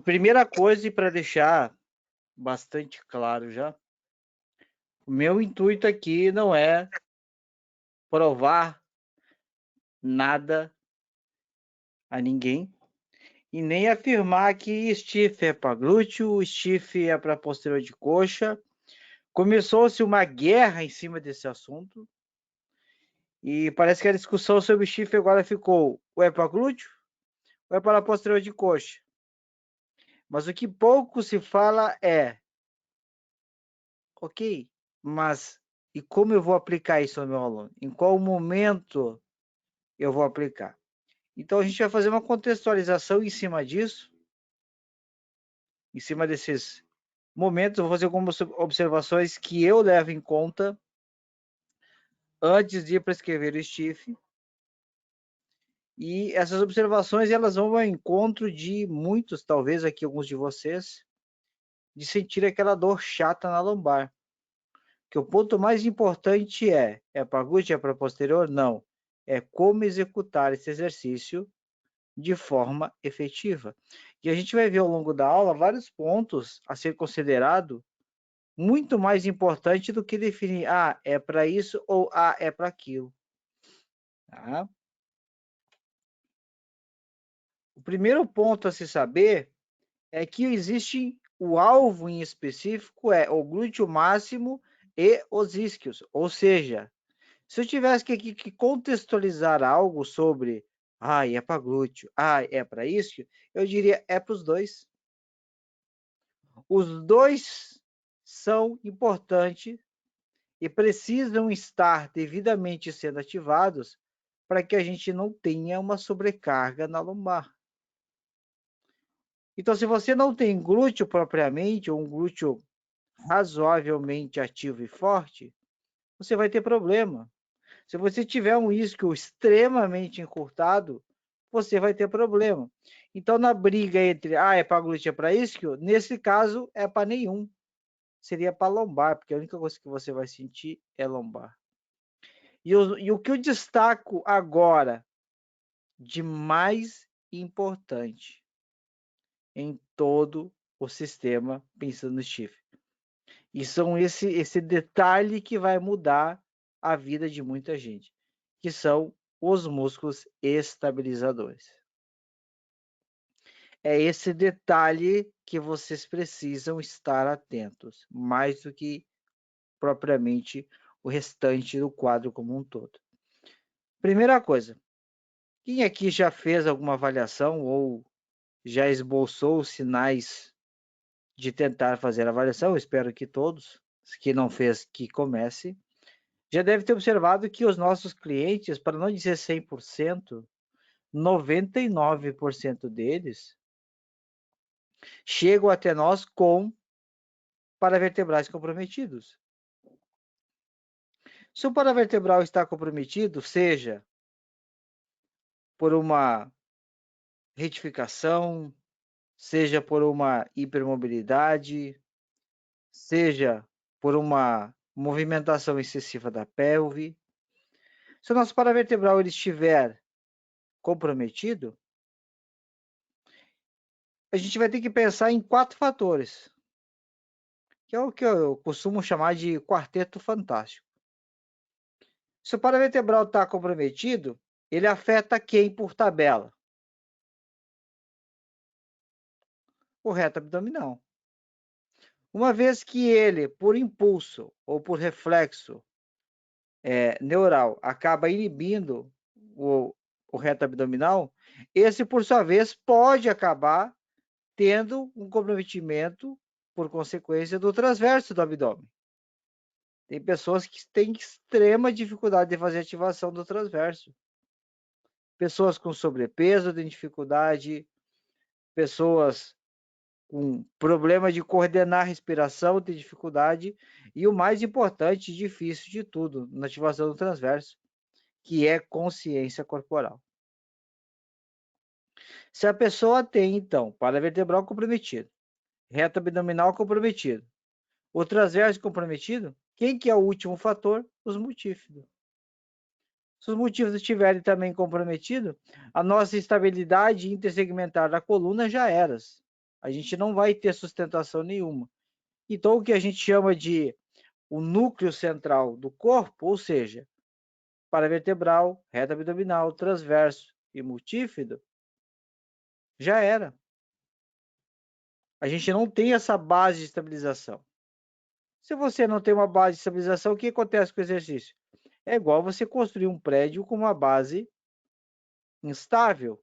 Primeira coisa, e para deixar bastante claro já, o meu intuito aqui não é provar nada a ninguém e nem afirmar que stiff é para glúteo, stiff é para posterior de coxa. Começou-se uma guerra em cima desse assunto e parece que a discussão sobre stiff agora ficou ou é para glúteo ou é para posterior de coxa. Mas o que pouco se fala é, ok, mas e como eu vou aplicar isso ao meu aluno? Em qual momento eu vou aplicar? Então a gente vai fazer uma contextualização em cima disso, em cima desses momentos. Eu vou fazer algumas observações que eu levo em conta antes de prescrever o STIF. E essas observações elas vão ao encontro de muitos, talvez aqui alguns de vocês, de sentir aquela dor chata na lombar. Que o ponto mais importante é para glúteo, é para posterior? Não. É como executar esse exercício de forma efetiva. E a gente vai ver ao longo da aula vários pontos a ser considerado muito mais importante do que definir, é para isso ou é para aquilo. Tá? O primeiro ponto a se saber é que existe o alvo em específico, é o glúteo máximo e os isquios, ou seja, se eu tivesse que contextualizar algo sobre, é para glúteo, é para isquio, eu diria, é para os dois. Os dois são importantes e precisam estar devidamente sendo ativados para que a gente não tenha uma sobrecarga na lombar. Então, se você não tem glúteo propriamente, ou um glúteo razoavelmente ativo e forte, você vai ter problema. Se você tiver um isquio extremamente encurtado, você vai ter problema. Então, na briga entre, é para glúteo, é para isquio, nesse caso, é para nenhum. Seria para lombar, porque a única coisa que você vai sentir é lombar. E o que eu destaco agora de mais importante em todo o sistema, pensando no chifre. E são esse detalhe que vai mudar a vida de muita gente, que são os músculos estabilizadores. É esse detalhe que vocês precisam estar atentos, mais do que propriamente o restante do quadro como um todo. Primeira coisa, quem aqui já fez alguma avaliação ou já esboçou os sinais de tentar fazer a avaliação? Eu espero que todos. Se não fez, que comece. Já deve ter observado que os nossos clientes, para não dizer 100%, 99% deles chegam até nós com paravertebrais comprometidos. Se o paravertebral está comprometido, seja por uma retificação, seja por uma hipermobilidade, seja por uma movimentação excessiva da pelve. Se o nosso paravertebral ele estiver comprometido, a gente vai ter que pensar em 4 fatores, que é o que eu costumo chamar de quarteto fantástico. Se o paravertebral está comprometido, ele afeta quem por tabela? O reto abdominal. Uma vez que ele, por impulso ou por reflexo neural, acaba inibindo o reto abdominal, esse, por sua vez, pode acabar tendo um comprometimento por consequência do transverso do abdômen. Tem pessoas que têm extrema dificuldade de fazer ativação do transverso. Pessoas com sobrepeso têm dificuldade, pessoas com problema de coordenar a respiração têm dificuldade, e o mais importante e difícil de tudo na ativação do transverso, que é consciência corporal. Se a pessoa tem, então, paravertebral comprometido, reto abdominal comprometido, o transverso comprometido, quem que é o último fator? Os multífidos. Se os multífidos estiverem também comprometidos, a nossa estabilidade intersegmentar da coluna já era. a gente não vai ter sustentação nenhuma. Então, o que a gente chama de o núcleo central do corpo, ou seja, paravertebral, reto abdominal, transverso e multífido, já era. A gente não tem essa base de estabilização. Se você não tem uma base de estabilização, o que acontece com o exercício? É igual você construir um prédio com uma base instável,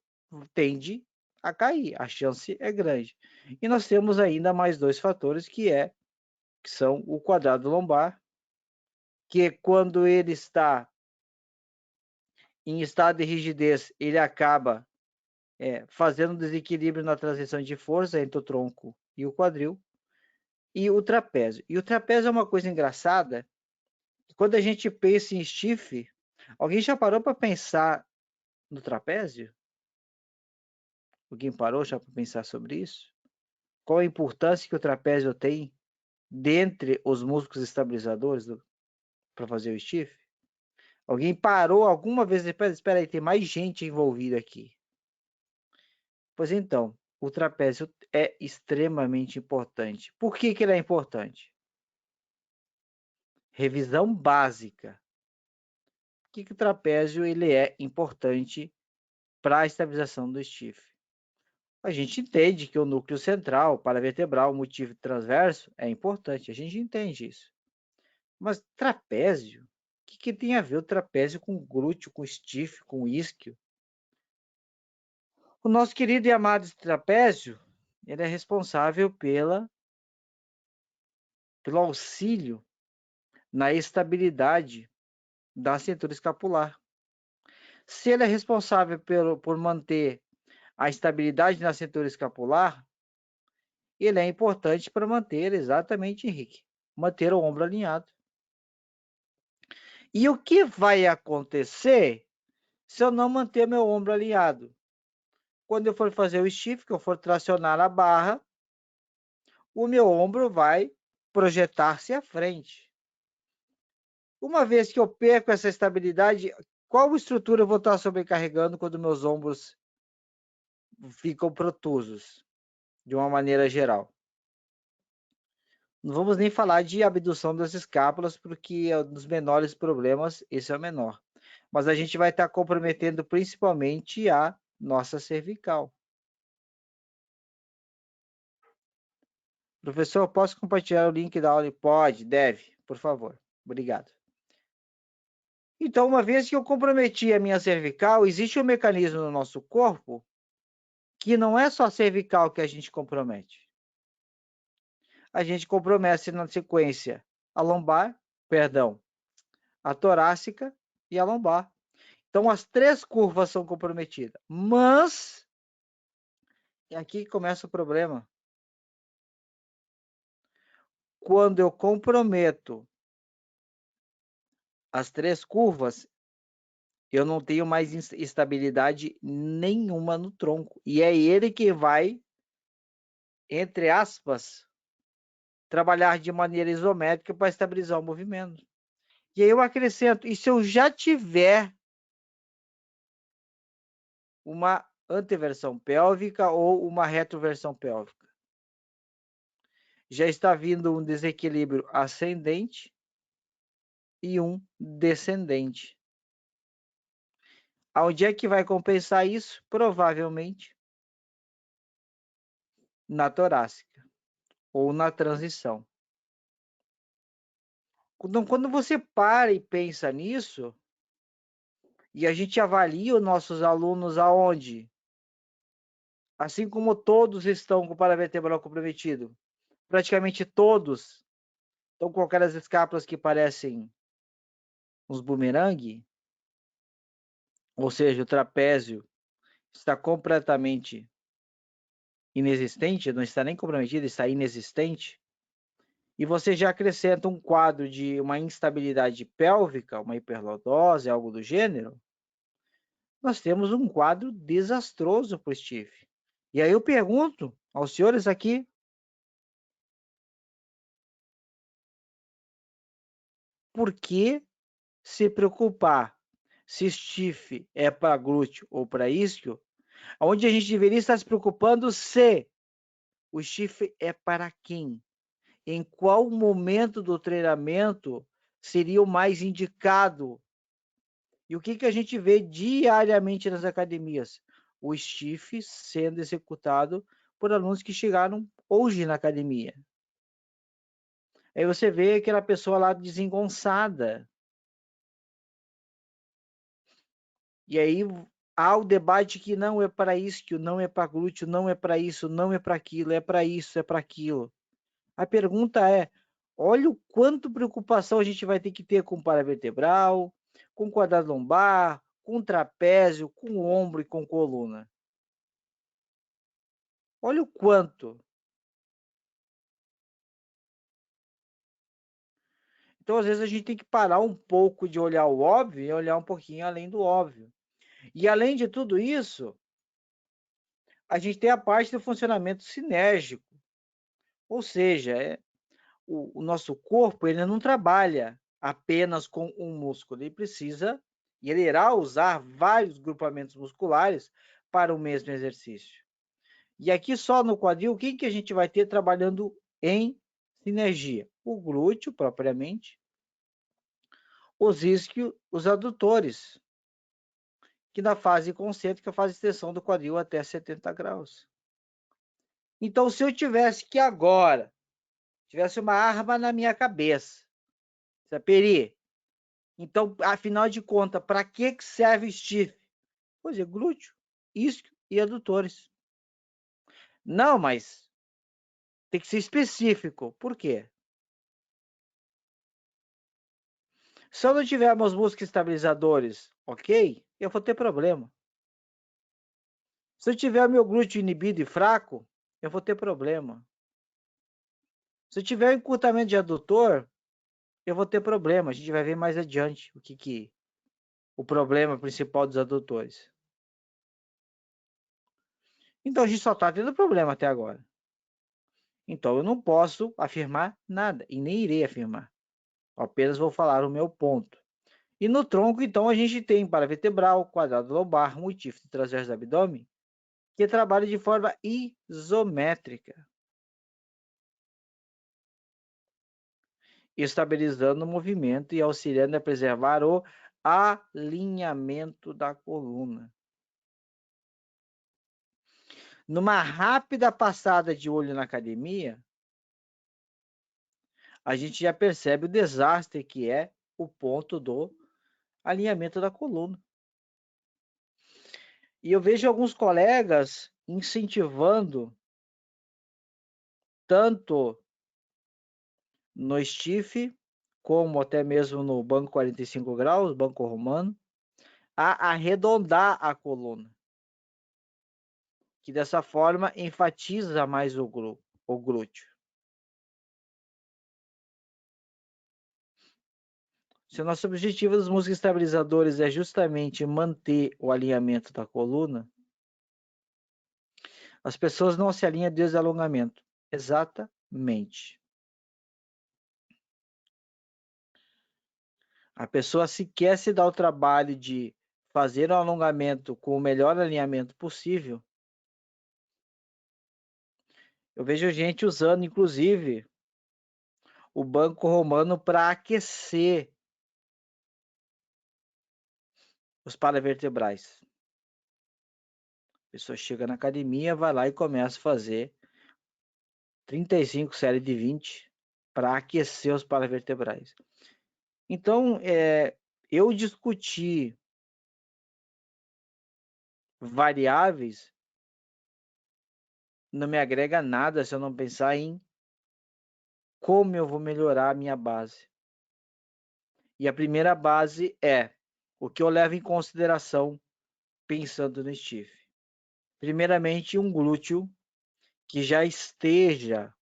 tende a cair, a chance é grande. E nós temos ainda mais dois fatores que são o quadrado lombar, que quando ele está em estado de rigidez, ele acaba fazendo um desequilíbrio na transição de força entre o tronco e o quadril, e o trapézio. E o trapézio é uma coisa engraçada, quando a gente pensa em stiff, alguém já parou para pensar no trapézio? Alguém parou já para pensar sobre isso? Qual a importância que o trapézio tem dentre os músculos estabilizadores para fazer o stiff? Alguém parou alguma vez? Espera aí, tem mais gente envolvida aqui. Pois então, o trapézio é extremamente importante. Por que ele é importante? Revisão básica. Por que o trapézio ele é importante para a estabilização do stiff? A gente entende que o núcleo central, paravertebral, multífido transverso é importante. A gente entende isso. Mas trapézio? O que tem a ver o trapézio com glúteo, com stiff, com isquio? O nosso querido e amado trapézio, ele é responsável pelo auxílio na estabilidade da cintura escapular. Se ele é responsável por manter a estabilidade na cintura escapular, ele é importante para manter exatamente, Henrique, manter o ombro alinhado. E o que vai acontecer se eu não manter meu ombro alinhado? Quando eu for fazer o stiff, que eu for tracionar a barra, o meu ombro vai projetar-se à frente. Uma vez que eu perco essa estabilidade, qual estrutura eu vou estar sobrecarregando quando meus ombros ficam protusos, de uma maneira geral? Não vamos nem falar de abdução das escápulas, porque é um dos menores problemas, esse é o menor. Mas a gente vai estar comprometendo principalmente a nossa cervical. Professor, posso compartilhar o link da aula? Pode, deve, por favor. Obrigado. Então, uma vez que eu comprometi a minha cervical, existe um mecanismo no nosso corpo que não é só a cervical que a gente compromete. A gente compromete na sequência a lombar, perdão, a torácica e a lombar. Então, as três curvas são comprometidas. Mas, é aqui que começa o problema. Quando eu comprometo as três curvas, eu não tenho mais estabilidade nenhuma no tronco. E é ele que vai, entre aspas, trabalhar de maneira isométrica para estabilizar o movimento. E aí eu acrescento, e se eu já tiver uma anteversão pélvica ou uma retroversão pélvica? Já está vindo um desequilíbrio ascendente e um descendente. Aonde é que vai compensar isso? Provavelmente na torácica ou na transição. Então, quando você para e pensa nisso, e a gente avalia os nossos alunos aonde? Assim como todos estão com o paravertebral comprometido, praticamente todos estão com aquelas escápulas que parecem uns bumerangue, ou seja, o trapézio está completamente inexistente, não está nem comprometido, está inexistente, e você já acrescenta um quadro de uma instabilidade pélvica, uma hiperlordose, algo do gênero, nós temos um quadro desastroso para o Steve. E aí eu pergunto aos senhores aqui, por que se preocupar se Steve é para glúteo ou para isquio, onde a gente deveria estar se preocupando se O stiff é para quem? Em qual momento do treinamento seria o mais indicado? E o que a gente vê diariamente nas academias? O stiff sendo executado por alunos que chegaram hoje na academia. Aí você vê aquela pessoa lá desengonçada. E aí há o debate que não é para isso, que não é para glúteo, não é para isso, não é para aquilo, é para isso, é para aquilo. A pergunta é, olha o quanto preocupação a gente vai ter que ter com paravertebral, com quadrado lombar, com trapézio, com ombro e com coluna. Olha o quanto. Então, às vezes, a gente tem que parar um pouco de olhar o óbvio e olhar um pouquinho além do óbvio. E, além de tudo isso, a gente tem a parte do funcionamento sinérgico. Ou seja, o nosso corpo ele não trabalha apenas com um músculo. Ele precisa, e ele irá usar vários grupamentos musculares para o mesmo exercício. E aqui só no quadril, quem que a gente vai ter trabalhando em sinergia? O glúteo, propriamente, os isquios, os adutores, que na fase concêntrica faz extensão do quadril até 70 graus. Então, se eu tivesse que agora, tivesse uma arma na minha cabeça, Peri, então, afinal de contas, para que serve stiff? Pois é, glúteo, isquio e adutores. Não, mas tem que ser específico. Por quê? Se eu não tiver meus músculos estabilizadores, ok, eu vou ter problema. Se eu tiver meu glúteo inibido e fraco, eu vou ter problema. Se eu tiver um encurtamento de adutor, eu vou ter problema. A gente vai ver mais adiante o problema principal dos adutores. Então a gente só está tendo problema até agora. Então eu não posso afirmar nada e nem irei afirmar. Apenas vou falar o meu ponto. E no tronco, então, a gente tem paravertebral, quadrado lombar, multífido transverso do abdômen, que trabalha de forma isométrica, estabilizando o movimento e auxiliando a preservar o alinhamento da coluna. Numa rápida passada de olho na academia, a gente já percebe o desastre que é o ponto do alinhamento da coluna. E eu vejo alguns colegas incentivando tanto no stiff, como até mesmo no banco 45 graus, banco romano, a arredondar a coluna, que dessa forma enfatiza mais o glúteo. Se o nosso objetivo dos músculos estabilizadores é justamente manter o alinhamento da coluna, as pessoas não se alinham desde o alongamento. Exatamente. A pessoa sequer se dá o trabalho de fazer um alongamento com o melhor alinhamento possível. Eu vejo gente usando, inclusive, o banco romano para aquecer os paravertebrais. A pessoa chega na academia, vai lá e começa a fazer 35 séries de 20 para aquecer os paravertebrais. Então, eu discutir variáveis não me agrega nada se eu não pensar em como eu vou melhorar a minha base. E a primeira base é o que eu levo em consideração pensando no stiff. Primeiramente, um glúteo que já esteja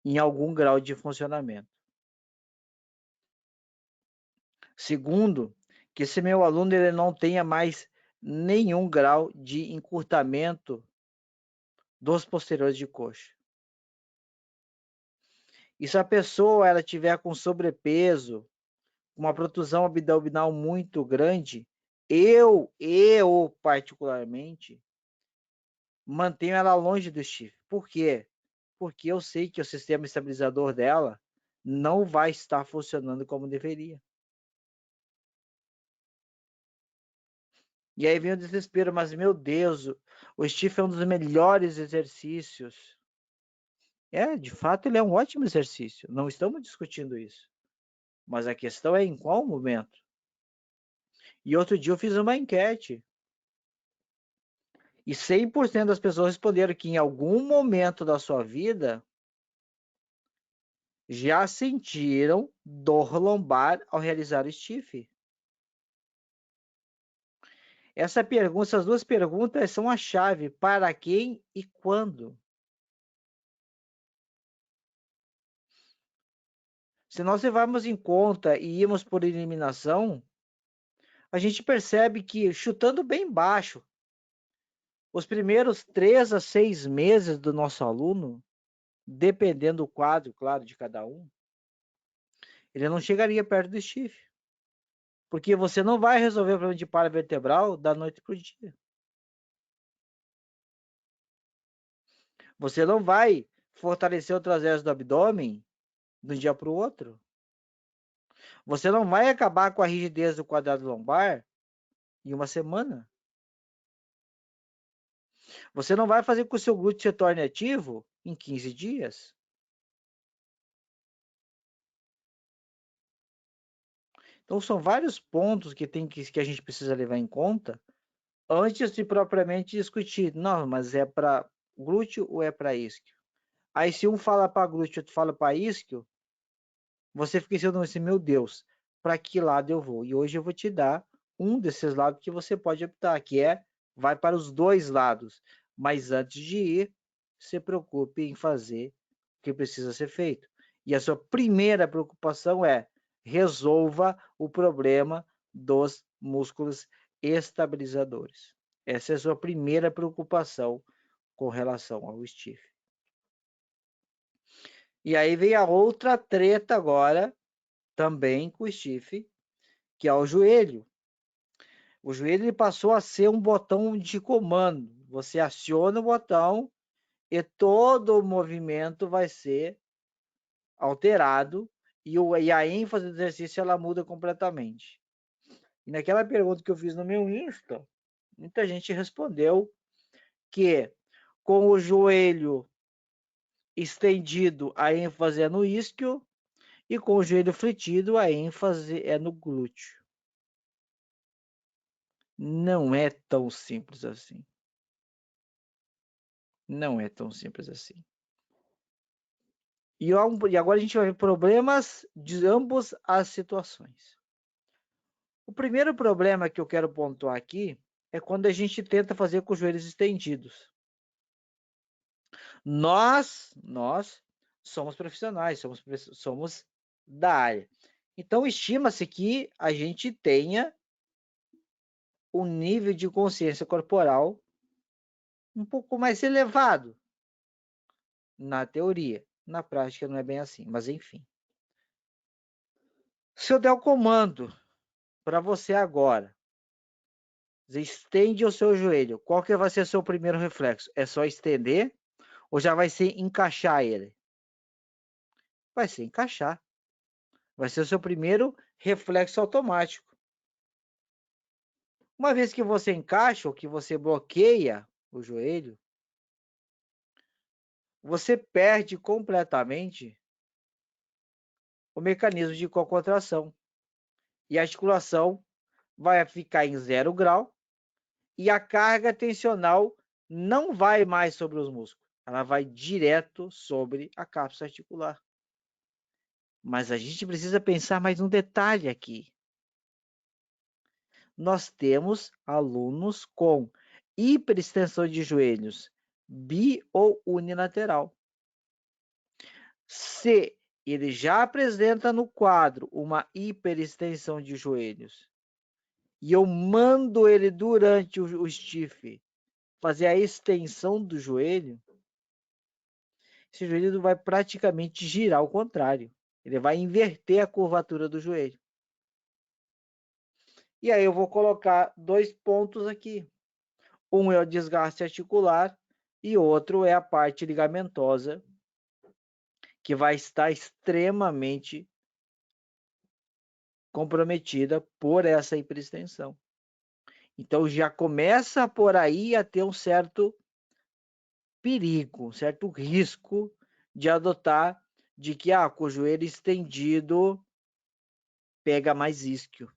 em algum grau de funcionamento. Segundo, que esse meu aluno ele não tenha mais nenhum grau de encurtamento dos posteriores de coxa. E se a pessoa ela tiver com sobrepeso, uma protusão abdominal muito grande, eu particularmente mantenho ela longe do stiff. Por quê? Porque eu sei que o sistema estabilizador dela não vai estar funcionando como deveria. E aí vem o desespero, mas meu Deus, o stiff é um dos melhores exercícios. De fato, ele é um ótimo exercício. Não estamos discutindo isso. Mas a questão é em qual momento. E outro dia eu fiz uma enquete. E 100% das pessoas responderam que em algum momento da sua vida já sentiram dor lombar ao realizar o stiff. Essas duas perguntas são a chave. Para quem e quando? Se nós levarmos em conta e irmos por eliminação, a gente percebe que, chutando bem baixo, os primeiros 3 a 6 meses do nosso aluno, dependendo do quadro, claro, de cada um, ele não chegaria perto do stiff. Porque você não vai resolver o problema de paravertebral da noite para o dia. Você não vai fortalecer o traseros do abdômen de um dia para o outro. Você não vai acabar com a rigidez do quadrado lombar em uma semana. Você não vai fazer com que o seu glúteo se torne ativo em 15 dias. Então, são vários pontos que a gente precisa levar em conta antes de propriamente discutir. Não, mas é para glúteo ou é para isquio? Aí, se um fala para glúteo e outro fala para isquio, você fica pensando assim, meu Deus, para que lado eu vou? E hoje eu vou te dar um desses lados que você pode optar, que vai para os dois lados. Mas antes de ir, se preocupe em fazer o que precisa ser feito. E a sua primeira preocupação é resolva o problema dos músculos estabilizadores. Essa é a sua primeira preocupação com relação ao stiff. E aí vem a outra treta agora, também com o stiff, que é o joelho. O joelho ele passou a ser um botão de comando. Você aciona o botão e todo o movimento vai ser alterado e a ênfase do exercício ela muda completamente. E naquela pergunta que eu fiz no meu Insta, muita gente respondeu que com o joelho estendido a ênfase é no isquio e com o joelho fletido a ênfase é no glúteo. Não é tão simples assim. Não é tão simples assim. E agora a gente vai ver problemas de ambas as situações. O primeiro problema que eu quero pontuar aqui é quando a gente tenta fazer com os joelhos estendidos. Nós somos profissionais, somos da área. Então, estima-se que a gente tenha um nível de consciência corporal um pouco mais elevado na teoria. Na prática não é bem assim, mas enfim. Se eu der o comando para você agora, você estende o seu joelho, qual que vai ser o seu primeiro reflexo? É só estender ou já vai ser encaixar ele? Vai ser encaixar. Vai ser o seu primeiro reflexo automático. Uma vez que você encaixa ou que você bloqueia o joelho, você perde completamente o mecanismo de contração. E a articulação vai ficar em 0 grau e a carga tensional não vai mais sobre os músculos. Ela vai direto sobre a cápsula articular. Mas a gente precisa pensar mais um detalhe aqui. Nós temos alunos com hiperextensão de joelhos bi ou unilateral. Se ele já apresenta no quadro uma hiperextensão de joelhos e eu mando ele durante o stiff fazer a extensão do joelho, esse joelho vai praticamente girar ao contrário. Ele vai inverter a curvatura do joelho. E aí eu vou colocar 2 pontos aqui. Um é o desgaste articular e outro é a parte ligamentosa, que vai estar extremamente comprometida por essa hiperextensão. Então já começa por aí a ter um certo perigo, um certo risco de adotar de que com o joelho estendido pega mais isquio.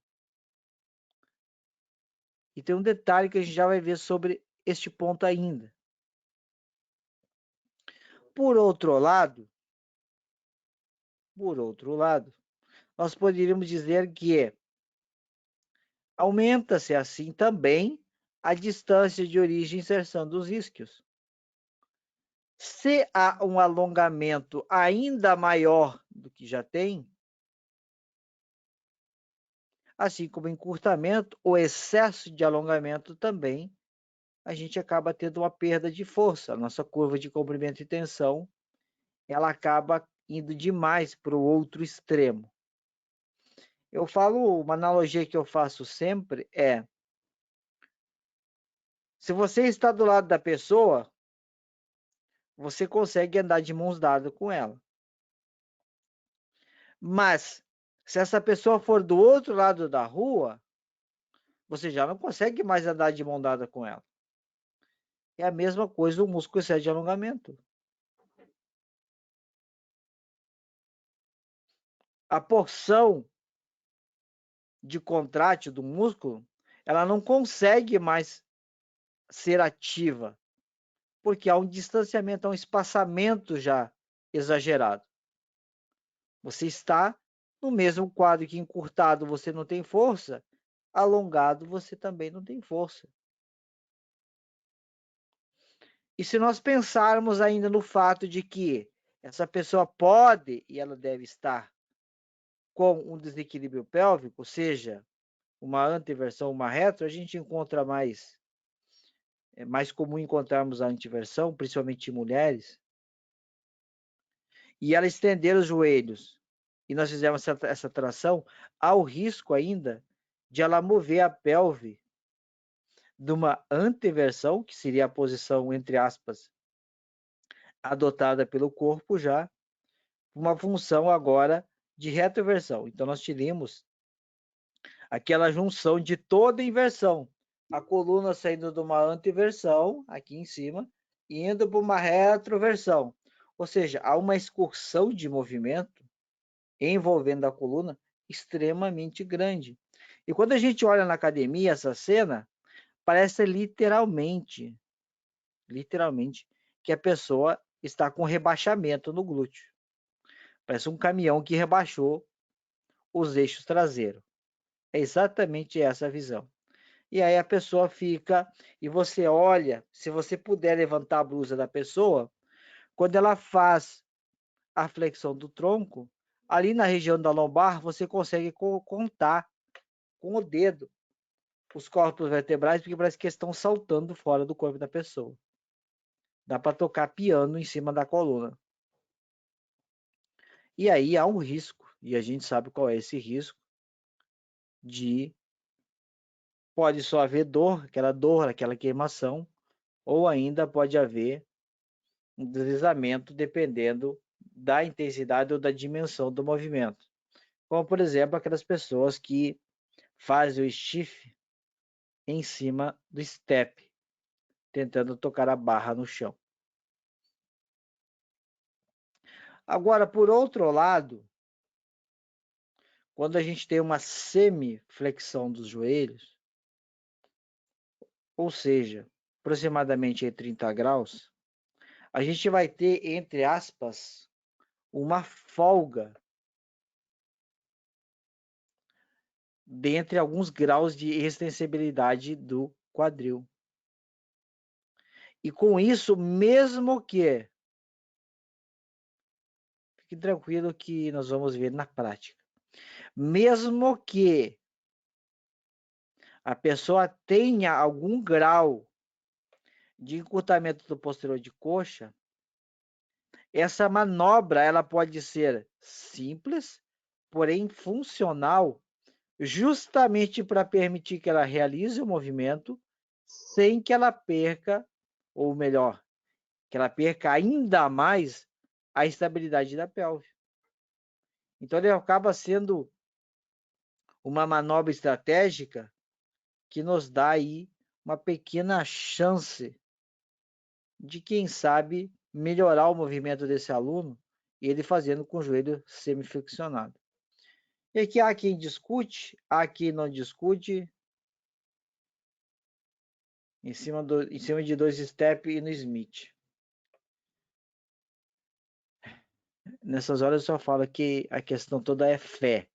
E tem um detalhe que a gente já vai ver sobre este ponto ainda. Por outro lado, nós poderíamos dizer que aumenta-se assim também a distância de origem e inserção dos isquios. Se há um alongamento ainda maior do que já tem, assim como encurtamento, o excesso de alongamento também, a gente acaba tendo uma perda de força. A nossa curva de comprimento e tensão, ela acaba indo demais para o outro extremo. Eu falo, uma analogia que eu faço sempre é, se você está do lado da pessoa, você consegue andar de mãos dadas com ela. Mas, se essa pessoa for do outro lado da rua, você já não consegue mais andar de mão dada com ela. É a mesma coisa o músculo excede de alongamento. A porção de contrátil do músculo, ela não consegue mais ser ativa, porque há um distanciamento, há um espaçamento já exagerado. Você está no mesmo quadro que encurtado você não tem força, alongado você também não tem força. E se nós pensarmos ainda no fato de que essa pessoa pode e ela deve estar com um desequilíbrio pélvico, seja uma anteversão, uma retro, a gente encontra é mais comum encontrarmos a anteversão, principalmente em mulheres, e ela estender os joelhos, e nós fizemos essa tração, há o risco ainda de ela mover a pelve de uma anteversão, que seria a posição, entre aspas, adotada pelo corpo já, uma função agora de retroversão. Então, nós tivemos aquela junção de toda a inversão. A coluna saindo de uma anteversão, aqui em cima, e indo para uma retroversão. Ou seja, há uma excursão de movimento envolvendo a coluna extremamente grande. E quando a gente olha na academia essa cena, parece literalmente, que a pessoa está com rebaixamento no glúteo. Parece um caminhão que rebaixou os eixos traseiros. É exatamente essa a visão. E aí a pessoa fica, e você olha, se você puder levantar a blusa da pessoa, quando ela faz a flexão do tronco, ali na região da lombar, você consegue contar com o dedo os corpos vertebrais, porque parece que estão saltando fora do corpo da pessoa. Dá para tocar piano em cima da coluna. E aí há um risco, e a gente sabe qual é esse risco, pode só haver dor, aquela queimação, ou ainda pode haver um deslizamento dependendo da intensidade ou da dimensão do movimento. Como, por exemplo, aquelas pessoas que fazem o stiff em cima do step, tentando tocar a barra no chão. Agora, por outro lado, quando a gente tem uma semiflexão dos joelhos, ou seja, aproximadamente 30 graus, a gente vai ter, entre aspas, uma folga dentre alguns graus de extensibilidade do quadril. E com isso, mesmo que, fique tranquilo que nós vamos ver na prática, mesmo que a pessoa tenha algum grau de encurtamento do posterior de coxa, essa manobra ela pode ser simples, porém funcional, justamente para permitir que ela realize o movimento sem que ela perca, ou melhor, que ela perca ainda mais a estabilidade da pelve. Então, ele acaba sendo uma manobra estratégica que nos dá aí uma pequena chance de, quem sabe, melhorar o movimento desse aluno, ele fazendo com o joelho semiflexionado. E aqui há quem discute, há quem não discute, em cima de 2 step e no Smith. Nessas horas eu só falo que a questão toda é fé.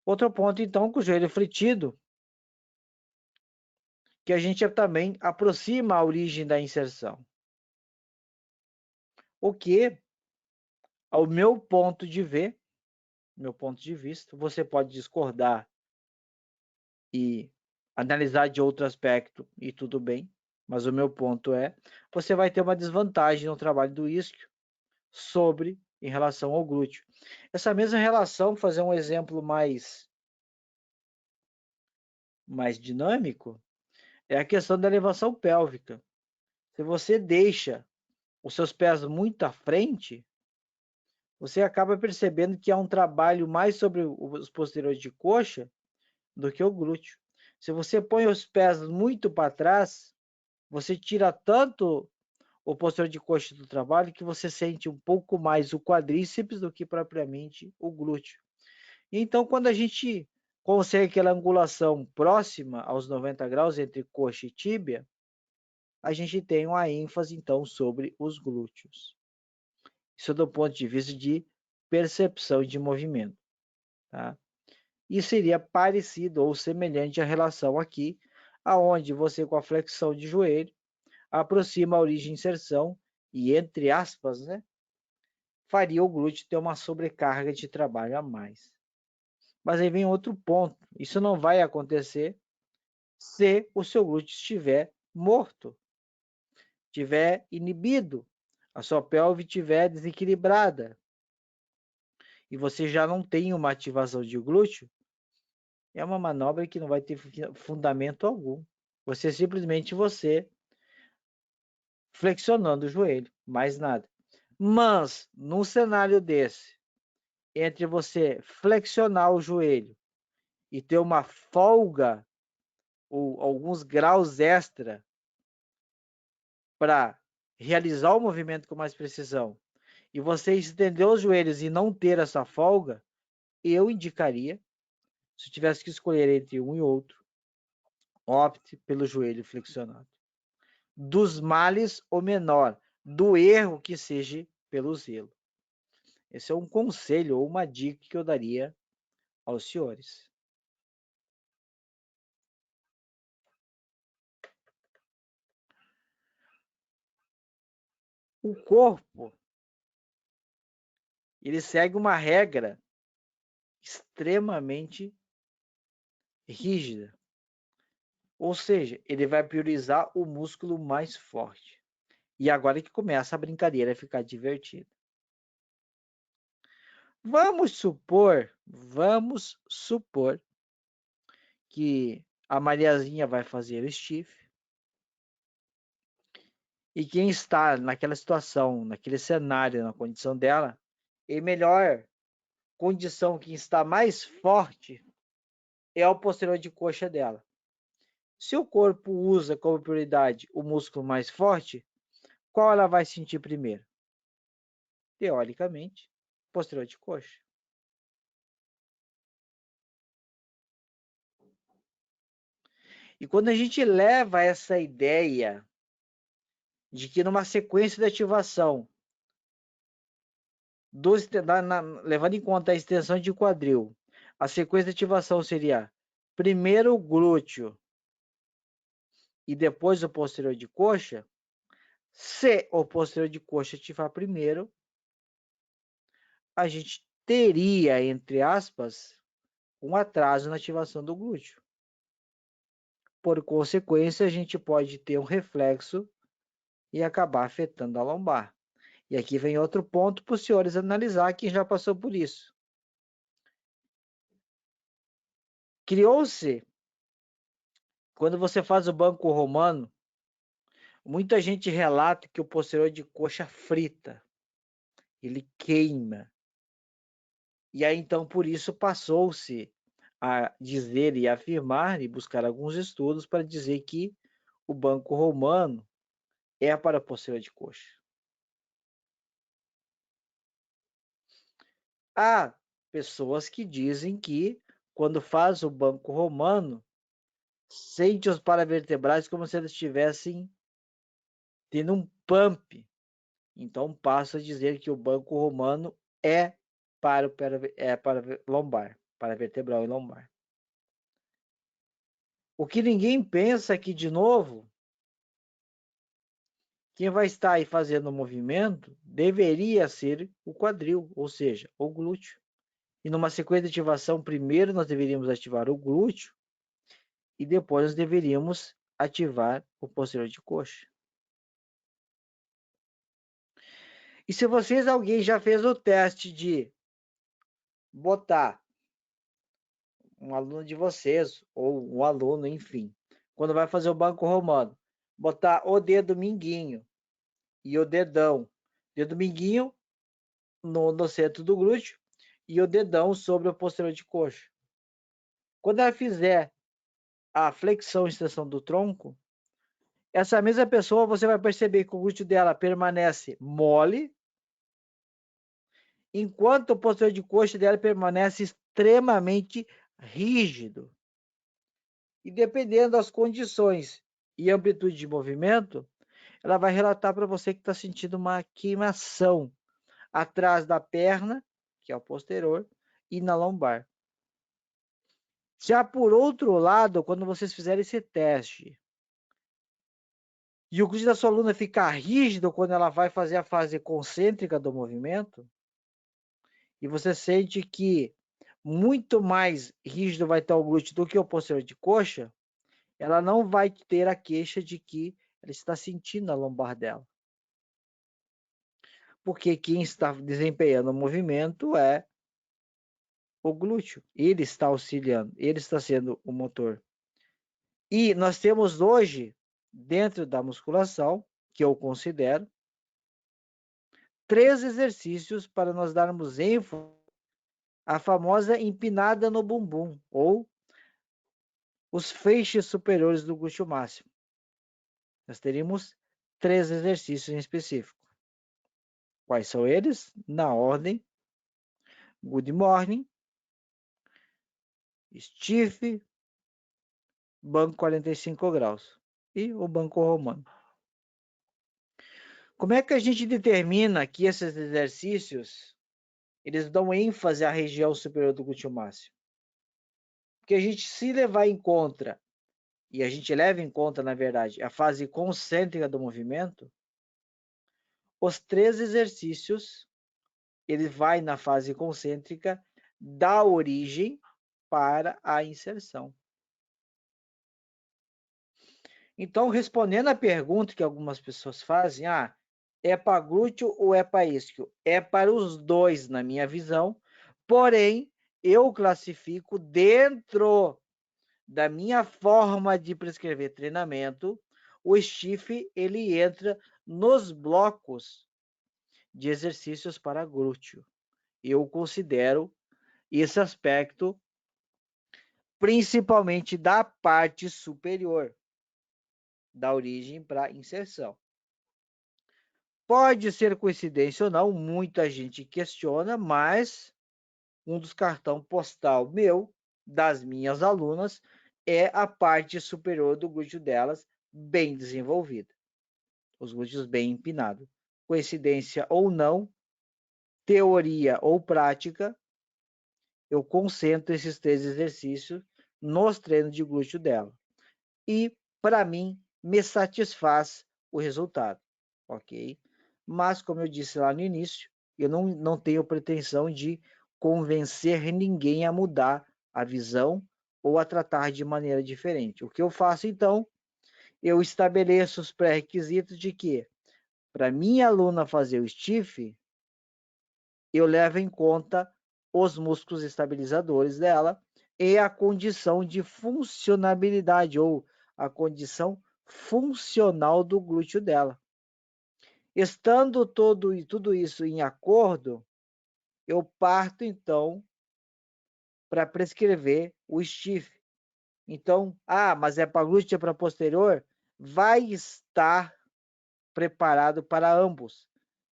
Outro ponto, então, com o joelho fletido, que a gente também aproxima a origem da inserção. O que, ao meu ponto de ver, meu ponto de vista, você pode discordar e analisar de outro aspecto, e tudo bem, mas o meu ponto é, você vai ter uma desvantagem no trabalho do isquio sobre em relação ao glúteo. Essa mesma relação, fazer um exemplo mais dinâmico, é a questão da elevação pélvica. Se você deixa os seus pés muito à frente, você acaba percebendo que há um trabalho mais sobre os posteriores de coxa do que o glúteo. Se você põe os pés muito para trás, você tira tanto o posterior de coxa do trabalho que você sente um pouco mais o quadríceps do que propriamente o glúteo. Então, quando a gente consegue aquela angulação próxima aos 90 graus entre coxa e tíbia, a gente tem uma ênfase, então, sobre os glúteos. Isso do ponto de vista de percepção de movimento. Tá? E seria parecido ou semelhante à relação aqui, aonde você, com a flexão de joelho, aproxima a origem de inserção e, entre aspas, né, faria o glúteo ter uma sobrecarga de trabalho a mais. Mas aí vem outro ponto. Isso não vai acontecer se o seu glúteo estiver morto, estiver inibido, a sua pelve estiver desequilibrada e você já não tem uma ativação de glúteo, é uma manobra que não vai ter fundamento algum. Você flexionando o joelho, mais nada. Mas, num cenário desse, entre você flexionar o joelho e ter uma folga ou alguns graus extra para realizar o movimento com mais precisão, e você estender os joelhos e não ter essa folga, eu indicaria, se eu tivesse que escolher entre um e outro, opte pelo joelho flexionado. Dos males, o menor, do erro que seja pelo zelo. Esse é um conselho ou uma dica que eu daria aos senhores. O corpo, ele segue uma regra extremamente rígida. Ou seja, ele vai priorizar o músculo mais forte. E agora que começa a brincadeira a ficar divertida. Vamos supor que a Mariazinha vai fazer o stiff. E quem está naquela situação, naquele cenário, na condição dela, em melhor condição, quem está mais forte é o posterior de coxa dela. Se o corpo usa como prioridade o músculo mais forte, qual ela vai sentir primeiro? Teoricamente, posterior de coxa. E quando a gente leva essa ideia de que numa sequência de ativação, levando em conta a extensão de quadril, a sequência de ativação seria primeiro o glúteo e depois o posterior de coxa. Se o posterior de coxa ativar primeiro, a gente teria, entre aspas, um atraso na ativação do glúteo. Por consequência, a gente pode ter um reflexo e acabar afetando a lombar. E aqui vem outro ponto para os senhores analisar, quem já passou por isso. Criou-se, quando você faz o banco romano, Muita gente relata que o posterior de coxa frita, ele queima. E aí, então, por isso passou-se a dizer e afirmar e buscar alguns estudos para dizer que o banco romano é para a posterior de coxa. Há pessoas que dizem que quando faz o banco romano, sente os paravertebrais como se eles estivessem tendo um pump. Então passa a dizer que o banco romano é para lombar, para vertebral e lombar. O que ninguém pensa é que, de novo, quem vai estar aí fazendo o movimento deveria ser o quadril, ou seja, o glúteo. E numa sequência de ativação, primeiro nós deveríamos ativar o glúteo e depois nós deveríamos ativar o posterior de coxa. E se alguém já fez o teste de botar um aluno de vocês, ou um aluno, enfim, quando vai fazer o banco romano, botar o dedo mindinho e o dedão, dedo mindinho no centro do glúteo e o dedão sobre o posterior de coxa. Quando ela fizer a flexão e extensão do tronco, essa mesma pessoa, você vai perceber que o glúteo dela permanece mole, enquanto o posterior de coxa dela permanece extremamente rígido. E dependendo das condições e amplitude de movimento, ela vai relatar para você que está sentindo uma queimação atrás da perna, que é o posterior, e na lombar. Já por outro lado, quando vocês fizerem esse teste, e o glúteo da sua aluna ficar rígido quando ela vai fazer a fase concêntrica do movimento, e você sente que muito mais rígido vai estar o glúteo do que o posterior de coxa, ela não vai ter a queixa de que ela está sentindo a lombar dela. Porque quem está desempenhando o movimento é o glúteo. Ele está auxiliando, ele está sendo o motor. E nós temos hoje, dentro da musculação, que eu considero, 3 exercícios para nós darmos ênfase à famosa empinada no bumbum, ou os feixes superiores do glúteo máximo. Nós teríamos 3 exercícios em específico. Quais são eles? Na ordem: Good Morning, Stiff, banco 45 graus e o banco romano. Como é que a gente determina que esses exercícios eles dão ênfase à região superior do glúteo máximo? Porque a gente, se levar em conta, e a gente leva em conta, na verdade, a fase concêntrica do movimento, os 3 exercícios, ele vai na fase concêntrica da origem para a inserção. Então, respondendo à pergunta que algumas pessoas fazem, é para glúteo ou é para isquio? É para os dois, na minha visão, porém, eu classifico dentro da minha forma de prescrever treinamento, o stiff, ele entra nos blocos de exercícios para glúteo. Eu considero esse aspecto principalmente da parte superior, da origem para inserção. Pode ser coincidência ou não, muita gente questiona, mas um dos cartões postal meu, das minhas alunas, é a parte superior do glúteo delas bem desenvolvida. Os glúteos bem empinados. Coincidência ou não, teoria ou prática, eu concentro esses 3 exercícios nos treinos de glúteo dela. E, para mim, me satisfaz o resultado, ok? Mas, como eu disse lá no início, eu não tenho pretensão de convencer ninguém a mudar a visão ou a tratar de maneira diferente. O que eu faço, então, eu estabeleço os pré-requisitos de que, para minha aluna fazer o stiff, eu levo em conta os músculos estabilizadores dela e a condição de funcionabilidade ou a condição funcional do glúteo dela. Estando tudo isso em acordo, eu parto então para prescrever o STIF. Então, mas é para glúteo, é para posterior? Vai estar preparado para ambos,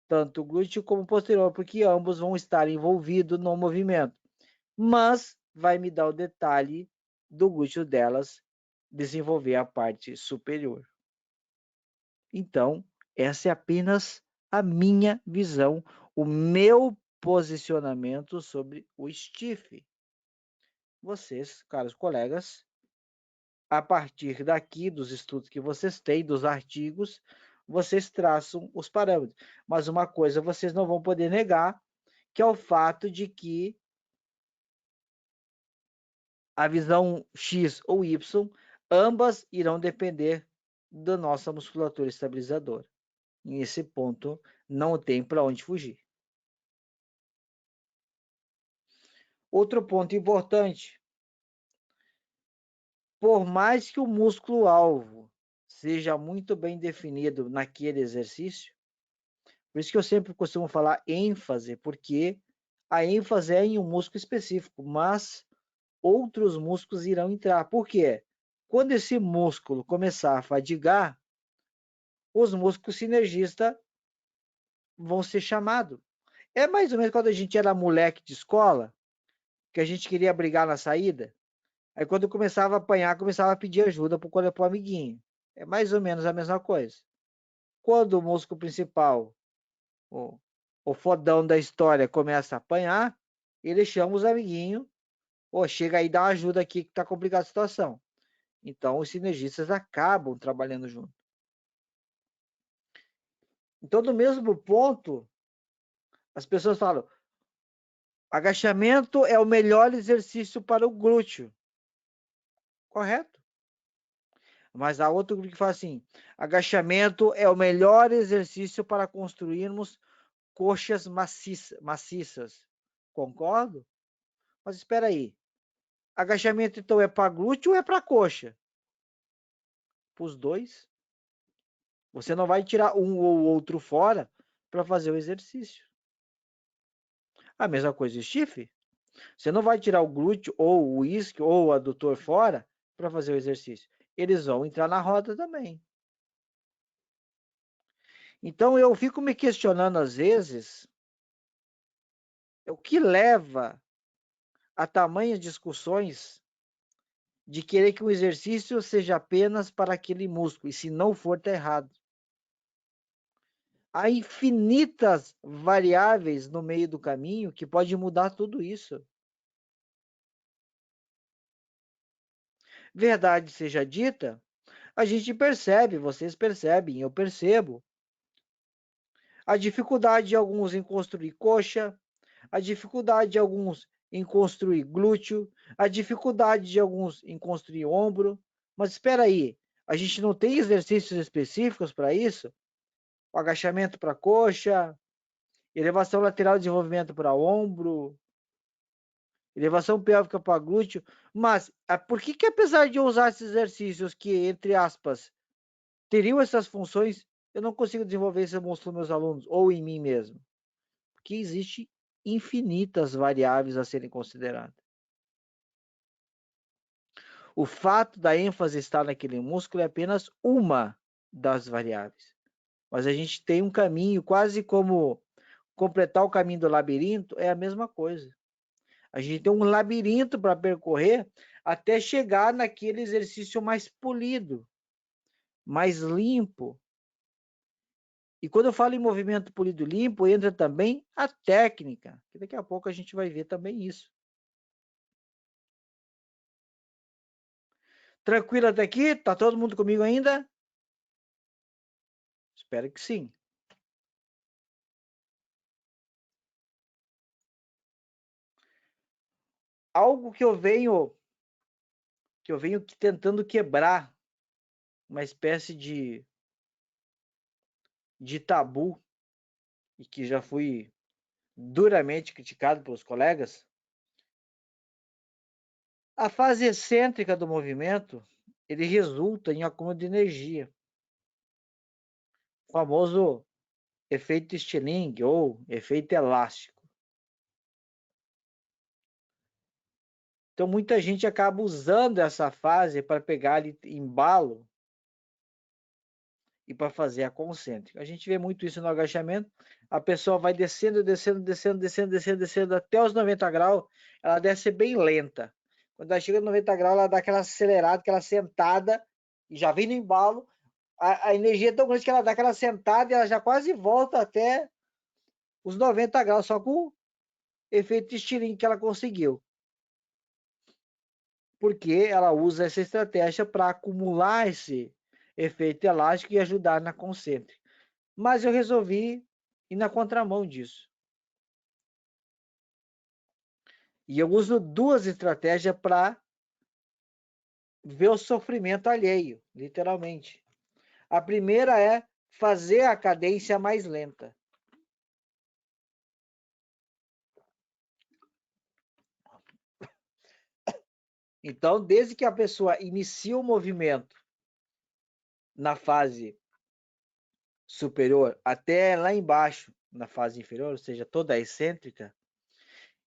tanto glúteo como posterior, porque ambos vão estar envolvidos no movimento. Mas vai me dar o detalhe do glúteo delas desenvolver a parte superior. Então, essa é apenas a minha visão, o meu posicionamento sobre o STIF. Vocês, caros colegas, a partir daqui dos estudos que vocês têm, dos artigos, vocês traçam os parâmetros. Mas uma coisa vocês não vão poder negar, que é o fato de que a visão X ou Y, ambas irão depender da nossa musculatura estabilizadora. Nesse ponto, não tem para onde fugir. Outro ponto importante, por mais que o músculo-alvo seja muito bem definido naquele exercício, por isso que eu sempre costumo falar ênfase, porque a ênfase é em um músculo específico, mas outros músculos irão entrar. Por quê? Quando esse músculo começar a fadigar, os músculos sinergistas vão ser chamados. É mais ou menos quando a gente era moleque de escola, que a gente queria brigar na saída. Aí quando começava a apanhar, começava a pedir ajuda pro amiguinho. É mais ou menos a mesma coisa. Quando o músculo principal, o fodão da história, começa a apanhar, ele chama os amiguinhos, chega aí, dá uma ajuda aqui que tá complicada a situação. Então os sinergistas acabam trabalhando junto. Então, no mesmo ponto, as pessoas falam: agachamento é o melhor exercício para o glúteo. Correto. Mas há outro grupo que fala assim: agachamento é o melhor exercício para construirmos coxas maciças. Concordo? Mas espera aí. Agachamento então é para glúteo ou é para coxa? Para os dois. Você não vai tirar um ou outro fora para fazer o exercício. A mesma coisa o stiff. Você não vai tirar o glúteo ou o isquio ou o adutor fora para fazer o exercício. Eles vão entrar na roda também. Então eu fico me questionando às vezes o que leva a tamanhas discussões de querer que o exercício seja apenas para aquele músculo, e se não for, está errado. Há infinitas variáveis no meio do caminho que pode mudar tudo isso. Verdade seja dita, a gente percebe, vocês percebem, eu percebo, a dificuldade de alguns em construir coxa, a dificuldade de alguns em construir glúteo, a dificuldade de alguns em construir ombro. Mas espera aí, a gente não tem exercícios específicos para isso? O agachamento para coxa, elevação lateral de desenvolvimento para ombro, elevação pélvica para glúteo. Mas por que apesar de eu usar esses exercícios que, entre aspas, teriam essas funções, eu não consigo desenvolver esse músculo nos meus alunos ou em mim mesmo? Porque existe infinitas variáveis a serem consideradas. O fato da ênfase estar naquele músculo é apenas uma das variáveis. Mas a gente tem um caminho, quase como completar o caminho do labirinto, é a mesma coisa. A gente tem um labirinto para percorrer até chegar naquele exercício mais polido, mais limpo. E quando eu falo em movimento polido limpo, entra também a técnica, que daqui a pouco a gente vai ver também isso. Tranquilo até aqui? Tá todo mundo comigo ainda? Espero que sim. Algo que eu venho tentando quebrar, uma espécie de tabu, e que já fui duramente criticado pelos colegas. A fase excêntrica do movimento ele resulta em acúmulo de energia. O famoso efeito Stirling ou efeito elástico. Então, muita gente acaba usando essa fase para pegar ali embalo e para fazer a concêntrica. A gente vê muito isso no agachamento. A pessoa vai descendo, descendo, descendo, descendo, descendo, descendo até os 90 graus. Ela desce bem lenta. Quando ela chega no 90 graus, ela dá aquela acelerada, aquela sentada e já vem no embalo. A energia é tão grande que ela dá aquela sentada e ela já quase volta até os 90 graus, só com o efeito estilingue que ela conseguiu. Porque ela usa essa estratégia para acumular esse efeito elástico e ajudar na concêntrica. Mas eu resolvi ir na contramão disso. E eu uso duas estratégias para ver o sofrimento alheio, literalmente. A primeira é fazer a cadência mais lenta. Então, desde que a pessoa inicia o movimento na fase superior até lá embaixo, na fase inferior, ou seja, toda a excêntrica,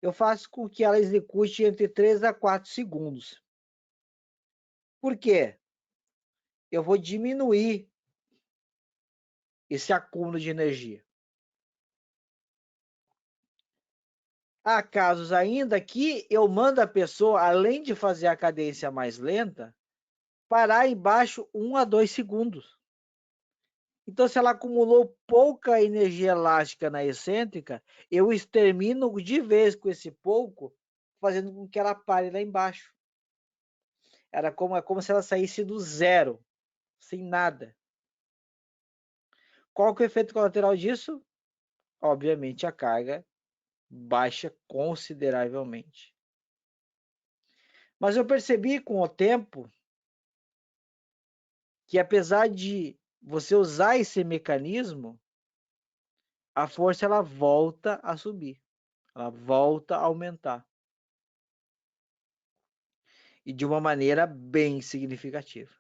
eu faço com que ela execute entre 3 a 4 segundos. Por quê? Eu vou diminuir esse acúmulo de energia. Há casos ainda que eu mando a pessoa, além de fazer a cadência mais lenta, parar embaixo 1 a 2 segundos. Então, se ela acumulou pouca energia elástica na excêntrica, eu extermino de vez com esse pouco, fazendo com que ela pare lá embaixo. É como se ela saísse do zero, sem nada. Qual que é o efeito colateral disso? Obviamente, a carga baixa consideravelmente. Mas eu percebi com o tempo que, apesar de você usar esse mecanismo, a força ela volta a subir, ela volta a aumentar. E de uma maneira bem significativa.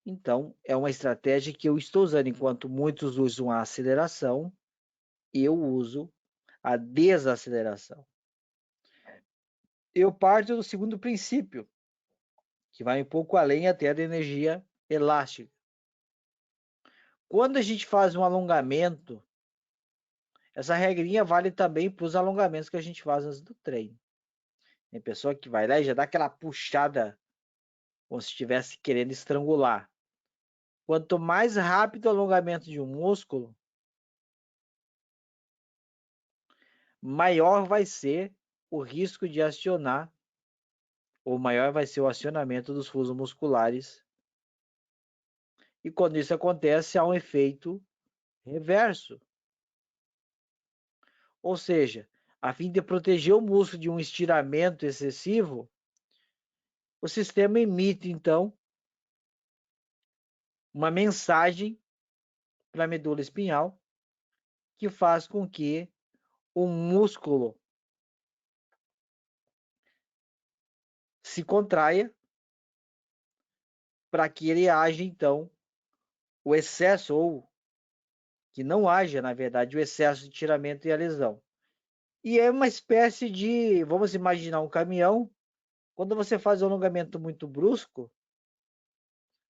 Então, é uma estratégia que eu estou usando. Enquanto muitos usam a aceleração, eu uso a desaceleração. Eu parto do segundo princípio, que vai um pouco além até da energia elástica. Quando a gente faz um alongamento, essa regrinha vale também para os alongamentos que a gente faz antes do treino. Tem pessoa que vai lá e já dá aquela puxada, como se estivesse querendo estrangular. Quanto mais rápido o alongamento de um músculo, maior vai ser o risco de acionar, ou maior vai ser o acionamento dos fusos musculares. E quando isso acontece, há um efeito reverso. Ou seja, a fim de proteger o músculo de um estiramento excessivo, o sistema emite, então, uma mensagem para a medula espinhal que faz com que o músculo se contraia para que ele haja, então, o excesso, ou que não haja, na verdade, o excesso de estiramento e a lesão. E é uma espécie de, vamos imaginar um caminhão, quando você faz um alongamento muito brusco,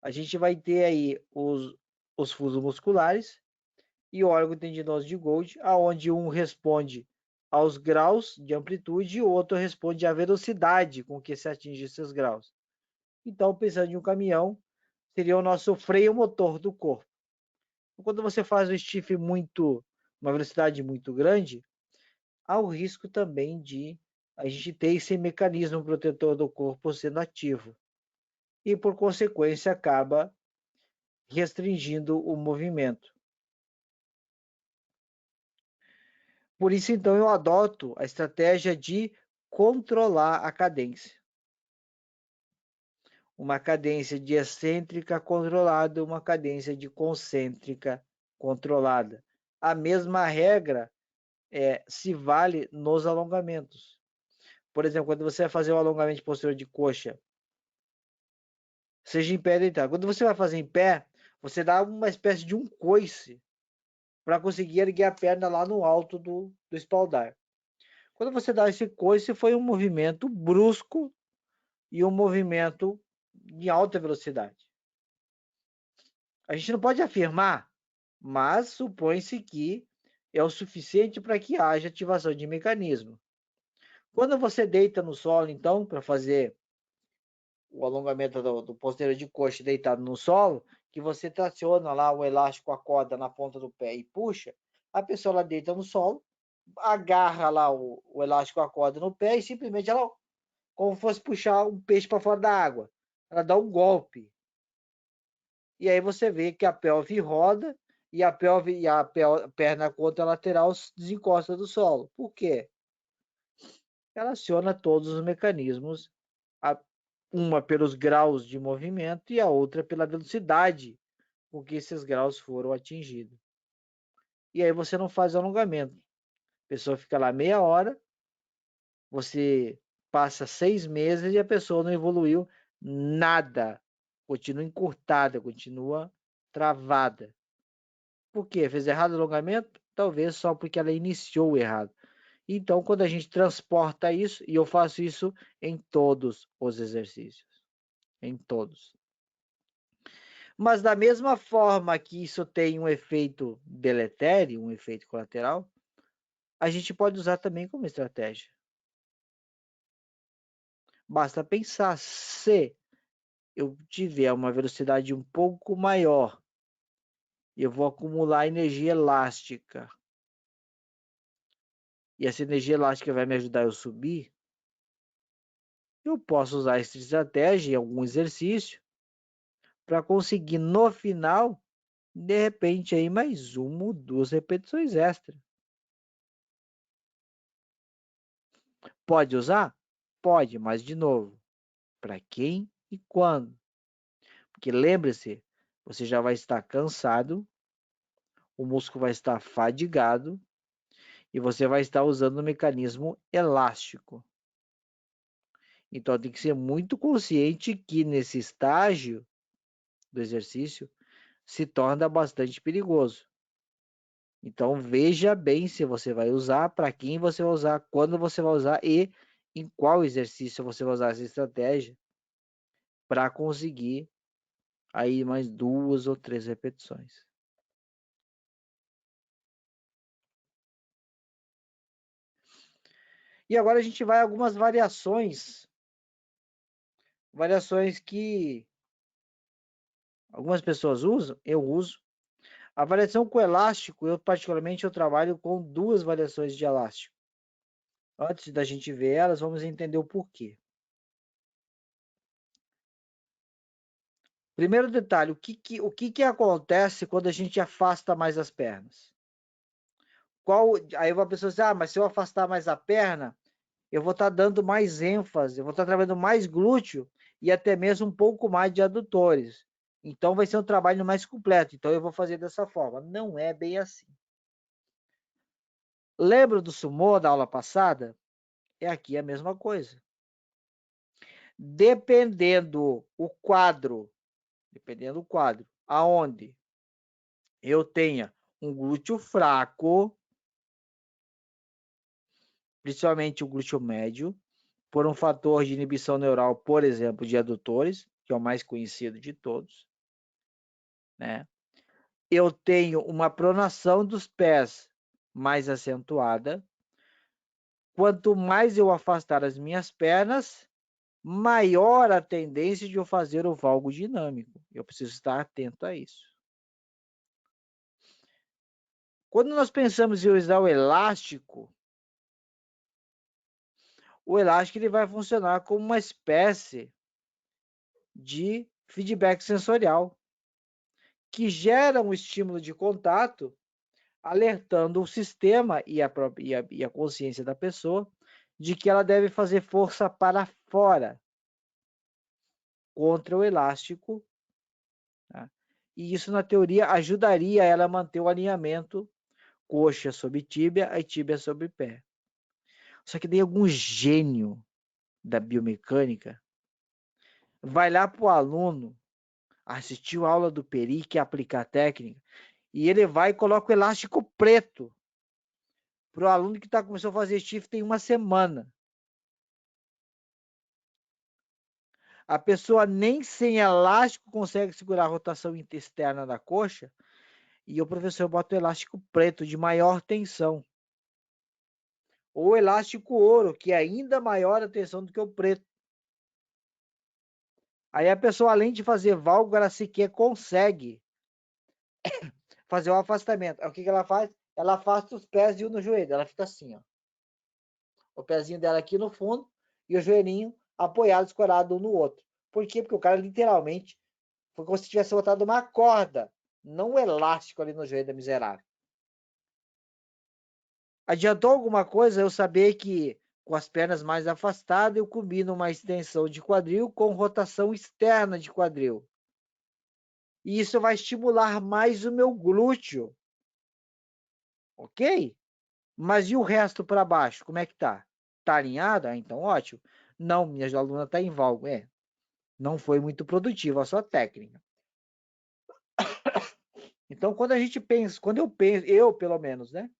a gente vai ter aí os fusos musculares e o órgão tendinoso de Gold, aonde um responde aos graus de amplitude e o outro responde à velocidade com que se atinge esses graus. Então, pensando em um caminhão, seria o nosso freio motor do corpo. Quando você faz um stiff uma velocidade muito grande, há o risco também de a gente ter esse mecanismo protetor do corpo sendo ativo. E, por consequência, acaba restringindo o movimento. Por isso, então, eu adoto a estratégia de controlar a cadência. Uma cadência de excêntrica controlada, uma cadência de concêntrica controlada. A mesma regra se vale nos alongamentos. Por exemplo, quando você vai fazer o alongamento posterior de coxa seja em pé ou deitado. Quando você vai fazer em pé, você dá uma espécie de um coice para conseguir erguer a perna lá no alto do espaldar. Quando você dá esse coice, foi um movimento brusco e um movimento em alta velocidade. A gente não pode afirmar, mas supõe-se que é o suficiente para que haja ativação de mecanismo. Quando você deita no solo, então, para fazer o alongamento do posterior de coxa deitado no solo, que você traciona lá o elástico, a corda na ponta do pé e puxa, a pessoa ela deita no solo, agarra lá o elástico, a corda no pé e simplesmente ela, como fosse puxar um peixe para fora da água, ela dá um golpe. E aí você vê que a pelve roda e a pelve e a perna contralateral desencosta do solo. Por quê? Ela aciona todos os mecanismos, uma pelos graus de movimento e a outra pela velocidade com que esses graus foram atingidos. E aí você não faz alongamento. A pessoa fica lá meia hora, você passa 6 meses e a pessoa não evoluiu nada. Continua encurtada, continua travada. Por quê? Fez errado o alongamento? Talvez só porque ela iniciou errado. Então, quando a gente transporta isso, e eu faço isso em todos os exercícios, em todos. Mas da mesma forma que isso tem um efeito deletério, um efeito colateral, a gente pode usar também como estratégia. Basta pensar, se eu tiver uma velocidade um pouco maior, eu vou acumular energia elástica. E essa energia elástica vai me ajudar a subir. Eu posso usar essa estratégia em algum exercício para conseguir no final, de repente, aí mais uma ou duas repetições extra. Pode usar? Pode, mas de novo, para quem e quando? Porque lembre-se, você já vai estar cansado, o músculo vai estar fadigado e você vai estar usando um mecanismo elástico. Então tem que ser muito consciente que nesse estágio do exercício se torna bastante perigoso. Então veja bem se você vai usar, para quem você vai usar, quando você vai usar e em qual exercício você vai usar essa estratégia para conseguir aí mais 2 ou 3 repetições. E agora a gente vai a algumas variações que algumas pessoas usam, eu uso. A variação com elástico, eu particularmente eu trabalho com 2 variações de elástico. Antes da gente ver elas, vamos entender o porquê. Primeiro detalhe, o que acontece quando a gente afasta mais as pernas? Aí uma pessoa diz, mas se eu afastar mais a perna, eu vou estar dando mais ênfase, eu vou estar trabalhando mais glúteo e até mesmo um pouco mais de adutores. Então vai ser um trabalho mais completo. Então eu vou fazer dessa forma. Não é bem assim. Lembra do sumô da aula passada? É aqui a mesma coisa. Dependendo do quadro, aonde eu tenha um glúteo fraco, principalmente o glúteo médio, por um fator de inibição neural, por exemplo, de adutores, que é o mais conhecido de todos, né? Eu tenho uma pronação dos pés mais acentuada. Quanto mais eu afastar as minhas pernas, maior a tendência de eu fazer o valgo dinâmico. Eu preciso estar atento a isso. Quando nós pensamos em usar o elástico ele vai funcionar como uma espécie de feedback sensorial, que gera um estímulo de contato, alertando o sistema e a consciência da pessoa de que ela deve fazer força para fora contra o elástico. Tá? E isso, na teoria, ajudaria ela a manter o alinhamento coxa sobre tíbia e tíbia sobre pé. Só que daí algum gênio da biomecânica vai lá para o aluno, assistiu a aula do Peri, que é aplicar a técnica, e ele vai e coloca o elástico preto para o aluno que começou a fazer stiff tem uma semana. A pessoa nem sem elástico consegue segurar a rotação externa da coxa, e o professor bota o elástico preto de maior tensão. Ou elástico ouro, que é ainda maior a tensão do que o preto. Aí a pessoa, além de fazer válvula, ela sequer consegue fazer o afastamento. Aí o que ela faz? Ela afasta os pés e no joelho. Ela fica assim, ó. O pezinho dela aqui no fundo e o joelhinho apoiado, escorado um no outro. Por quê? Porque o cara literalmente foi como se tivesse botado uma corda, não um elástico ali no joelho da miserável. Adiantou alguma coisa eu saber que com as pernas mais afastadas eu combino uma extensão de quadril com rotação externa de quadril. E isso vai estimular mais o meu glúteo. Ok? Mas e o resto para baixo? Como é que tá? Tá alinhado? Ah, então ótimo. Não, minha aluna tá em valgo. Não foi muito produtiva a sua técnica. Então, quando a gente pensa, quando eu penso, eu pelo menos, né?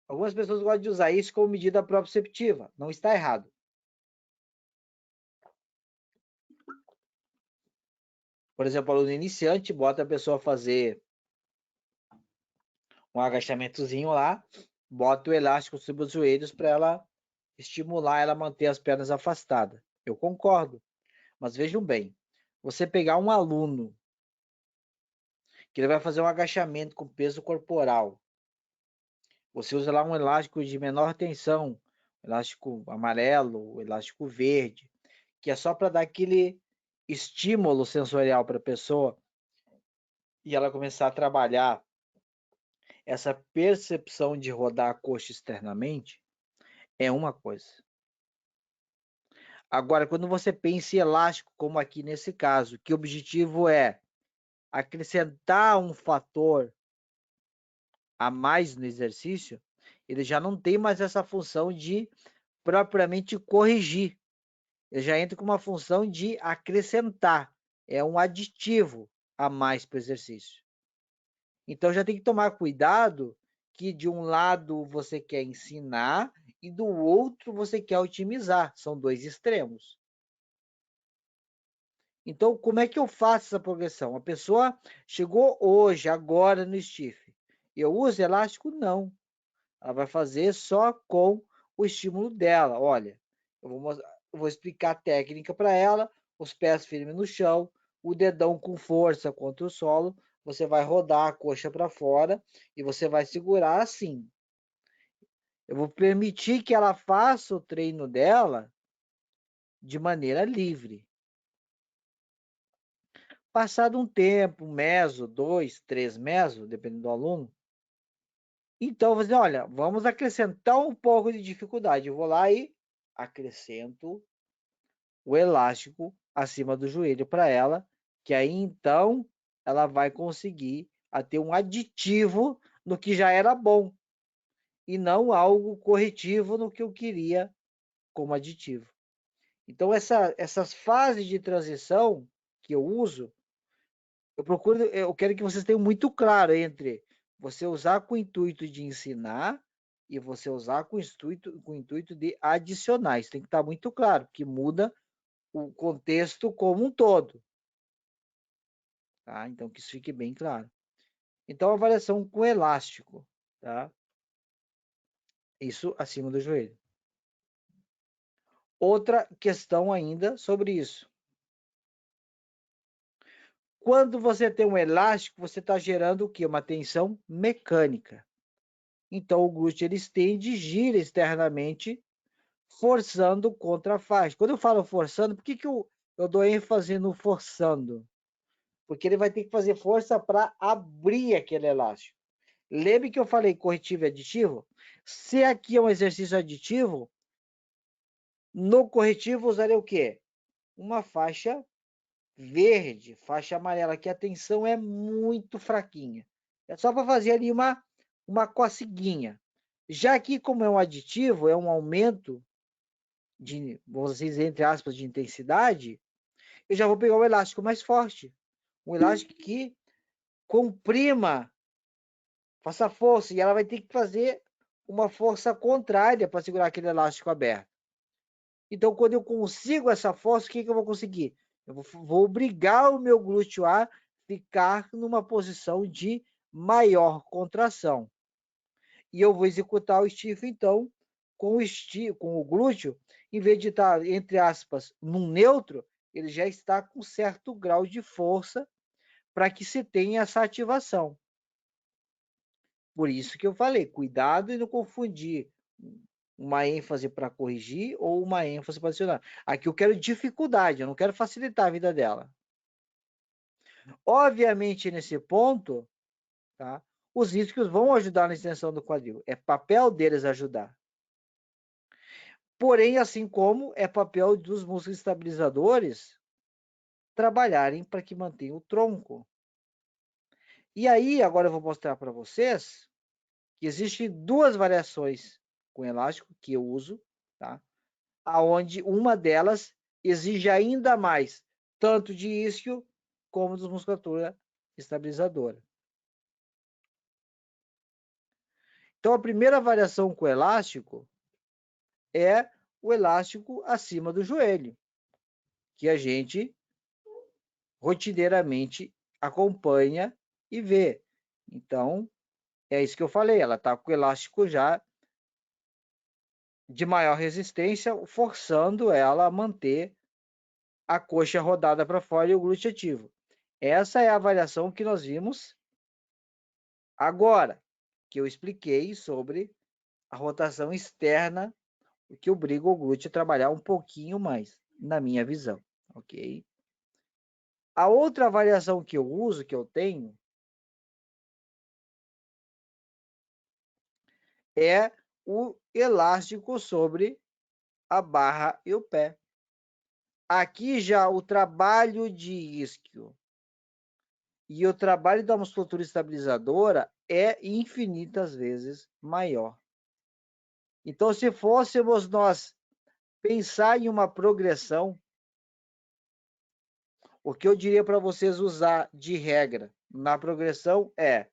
Algumas pessoas gostam de usar isso como medida proprioceptiva. Não está errado. Por exemplo, aluno iniciante, bota a pessoa fazer um agachamentozinho lá, bota o elástico sobre os joelhos para ela estimular ela a manter as pernas afastadas. Eu concordo. Mas vejam bem, você pegar um aluno que ele vai fazer um agachamento com peso corporal, você usa lá um elástico de menor tensão, elástico amarelo, elástico verde, que é só para dar aquele estímulo sensorial para a pessoa e ela começar a trabalhar essa percepção de rodar a coxa externamente, é uma coisa. Agora, quando você pensa em elástico, como aqui nesse caso, que o objetivo é acrescentar um fator a mais no exercício, ele já não tem mais essa função de propriamente corrigir. Ele já entra com uma função de acrescentar. É um aditivo a mais para o exercício. Então já tem que tomar cuidado que de um lado você quer ensinar e do outro você quer otimizar. São dois extremos. Então, como é que eu faço essa progressão? A pessoa chegou hoje, agora no stiff. Eu uso elástico? Não. Ela vai fazer só com o estímulo dela. Olha, eu vou explicar a técnica para ela, os pés firmes no chão, o dedão com força contra o solo, você vai rodar a coxa para fora e você vai segurar assim. Eu vou permitir que ela faça o treino dela de maneira livre. Passado um tempo, um meso, 2, 3 mesos, dependendo do aluno, então você, olha, vamos acrescentar um pouco de dificuldade. Eu vou lá e acrescento o elástico acima do joelho para ela, que aí então ela vai conseguir a ter um aditivo no que já era bom e não algo corretivo no que eu queria como aditivo. Então essas fases de transição que eu uso, eu quero que vocês tenham muito claro entre você usar com o intuito de ensinar e você usar com o intuito de adicionar. Isso tem que estar muito claro, que muda o contexto como um todo. Tá? Então, que isso fique bem claro. Então, avaliação com elástico. Tá? Isso acima do joelho. Outra questão ainda sobre isso. Quando você tem um elástico, você está gerando o quê? Uma tensão mecânica. Então, o glúteo ele estende e gira externamente, forçando contra a faixa. Quando eu falo forçando, por que eu dou ênfase no forçando? Porque ele vai ter que fazer força para abrir aquele elástico. Lembre que eu falei corretivo e aditivo? Se aqui é um exercício aditivo, no corretivo usarei o quê? Uma faixa verde, faixa amarela, que a tensão é muito fraquinha. É só para fazer ali uma coceguinha. Já aqui, como é um aditivo, é um aumento vamos dizer, entre aspas, de intensidade, eu já vou pegar o elástico mais forte. Um elástico que comprima, faça força, e ela vai ter que fazer uma força contrária para segurar aquele elástico aberto. Então, quando eu consigo essa força, o que eu vou conseguir? Eu vou obrigar o meu glúteo a ficar numa posição de maior contração. E eu vou executar o stiff, então, com o glúteo, em vez de estar, entre aspas, num neutro, ele já está com certo grau de força para que se tenha essa ativação. Por isso que eu falei, cuidado e não confundir uma ênfase para corrigir ou uma ênfase para adicionar. Aqui eu quero dificuldade, eu não quero facilitar a vida dela. Obviamente, nesse ponto, tá, os isquios vão ajudar na extensão do quadril. É papel deles ajudar. Porém, assim como é papel dos músculos estabilizadores trabalharem para que mantenha o tronco. E aí, agora eu vou mostrar para vocês que existem duas variações com elástico que eu uso, tá? Aonde uma delas exige ainda mais, tanto de isquio como de musculatura estabilizadora. Então, a primeira variação com elástico é o elástico acima do joelho, que a gente rotineiramente acompanha e vê. Então, é isso que eu falei, ela está com o elástico já de maior resistência, forçando ela a manter a coxa rodada para fora e o glúteo ativo. Essa é a variação que nós vimos agora, que eu expliquei sobre a rotação externa, o que obriga o glúteo a trabalhar um pouquinho mais, na minha visão, ok? A outra variação que eu uso, que eu tenho, é o elástico sobre a barra e o pé. Aqui já o trabalho de isquio e o trabalho da musculatura estabilizadora é infinitas vezes maior. Então, se fôssemos nós pensar em uma progressão, o que eu diria para vocês usar de regra na progressão é: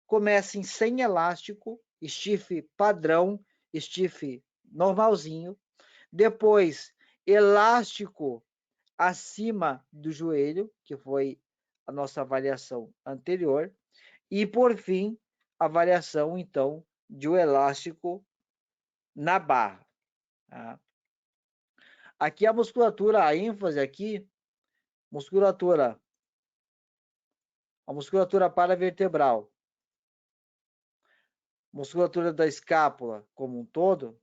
comecem sem elástico, stiff padrão, stiff normalzinho, depois elástico acima do joelho, que foi a nossa avaliação anterior, e por fim, a variação então de um elástico na barra. Tá? Aqui a musculatura, a ênfase aqui, a musculatura paravertebral, musculatura da escápula como um todo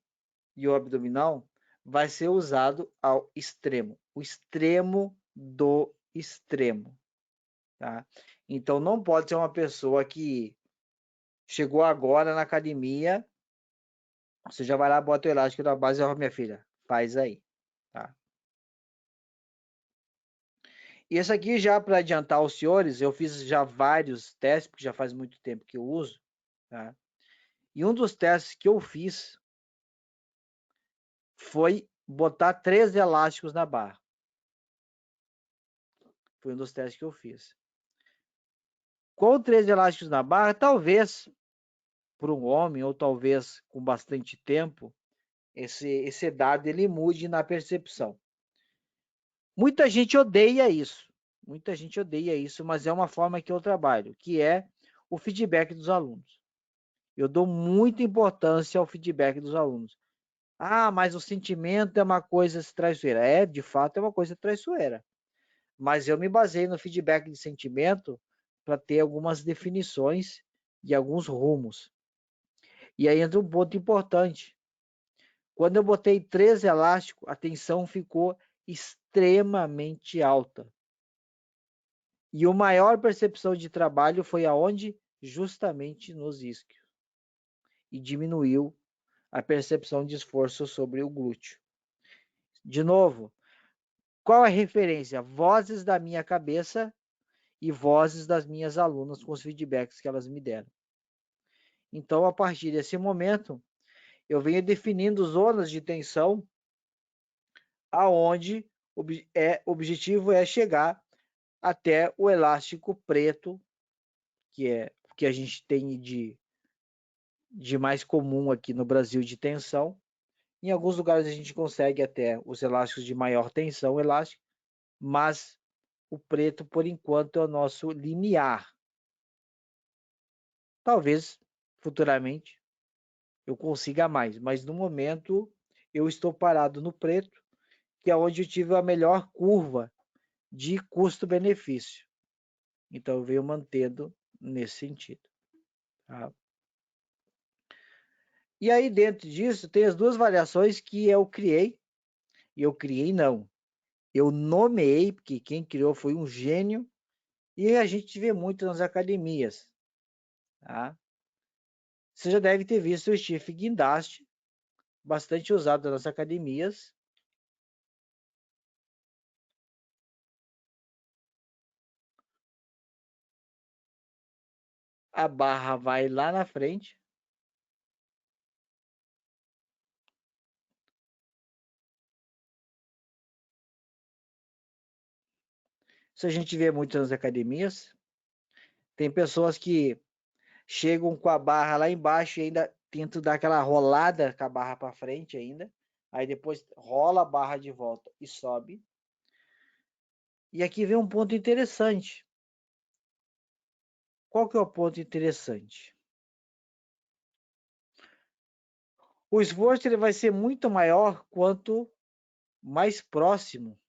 e o abdominal vai ser usado ao extremo, o extremo do extremo, tá? Então não pode ser uma pessoa que chegou agora na academia, você já vai lá, bota o elástico na base e ó, minha filha, faz aí, tá? E esse aqui já para adiantar os senhores, eu fiz já vários testes, porque já faz muito tempo que eu uso, tá? E um dos testes que eu fiz foi botar 3 elásticos na barra. Foi um dos testes que eu fiz. Com 3 elásticos na barra, talvez para um homem, ou talvez com bastante tempo, esse dado ele mude na percepção. Muita gente odeia isso. Muita gente odeia isso, mas é uma forma que eu trabalho, que é o feedback dos alunos. Eu dou muita importância ao feedback dos alunos. Ah, mas o sentimento é uma coisa traiçoeira. É, de fato, é uma coisa traiçoeira. Mas eu me baseio no feedback de sentimento para ter algumas definições e alguns rumos. E aí entra um ponto importante. Quando eu botei 3 elásticos, a tensão ficou extremamente alta. E a maior percepção de trabalho foi aonde? Justamente nos isquios. E diminuiu a percepção de esforço sobre o glúteo. De novo, qual a referência? Vozes da minha cabeça e vozes das minhas alunas com os feedbacks que elas me deram. Então, a partir desse momento, eu venho definindo zonas de tensão aonde o objetivo é chegar até o elástico preto, que é o que a gente tem de mais comum aqui no Brasil de tensão. Em alguns lugares a gente consegue até os elásticos de maior tensão elástico, mas o preto, por enquanto, é o nosso limiar. Talvez, futuramente, eu consiga mais, mas no momento eu estou parado no preto, que é onde eu tive a melhor curva de custo-benefício. Então, eu venho mantendo nesse sentido. Tá? E aí, dentro disso, tem as duas variações que eu criei. E eu criei, não. Eu nomeei, porque quem criou foi um gênio. E a gente vê muito nas academias. Tá? Você já deve ter visto o stiff guindaste, bastante usado nas academias. A barra vai lá na frente. Isso a gente vê muito nas academias. Tem pessoas que chegam com a barra lá embaixo e ainda tentam dar aquela rolada com a barra para frente ainda. Aí depois rola a barra de volta e sobe. E aqui vem um ponto interessante. Qual que é o ponto interessante? O esforço ele vai ser muito maior quanto mais próximo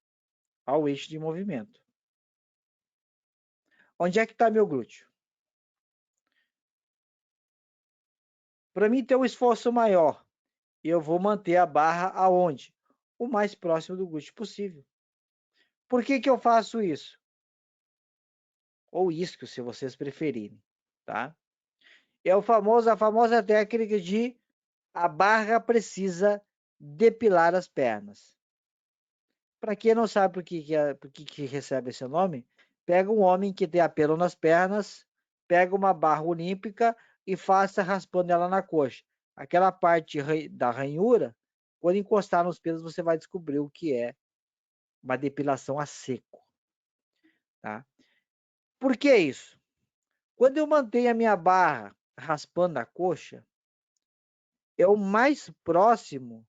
ao eixo de movimento. Onde é que está meu glúteo? Para mim ter um esforço maior, eu vou manter a barra aonde? O mais próximo do glúteo possível. Por que que eu faço isso? Ou isquio, se vocês preferirem, tá? É a famosa técnica de a barra precisa depilar as pernas. Para quem não sabe por que recebe esse nome, pega um homem que tem apelo nas pernas, pega uma barra olímpica e faça raspando ela na coxa. Aquela parte da ranhura, quando encostar nos pelos, você vai descobrir o que é uma depilação a seco. Tá? Por que isso? Quando eu mantenho a minha barra raspando a coxa, é o mais próximo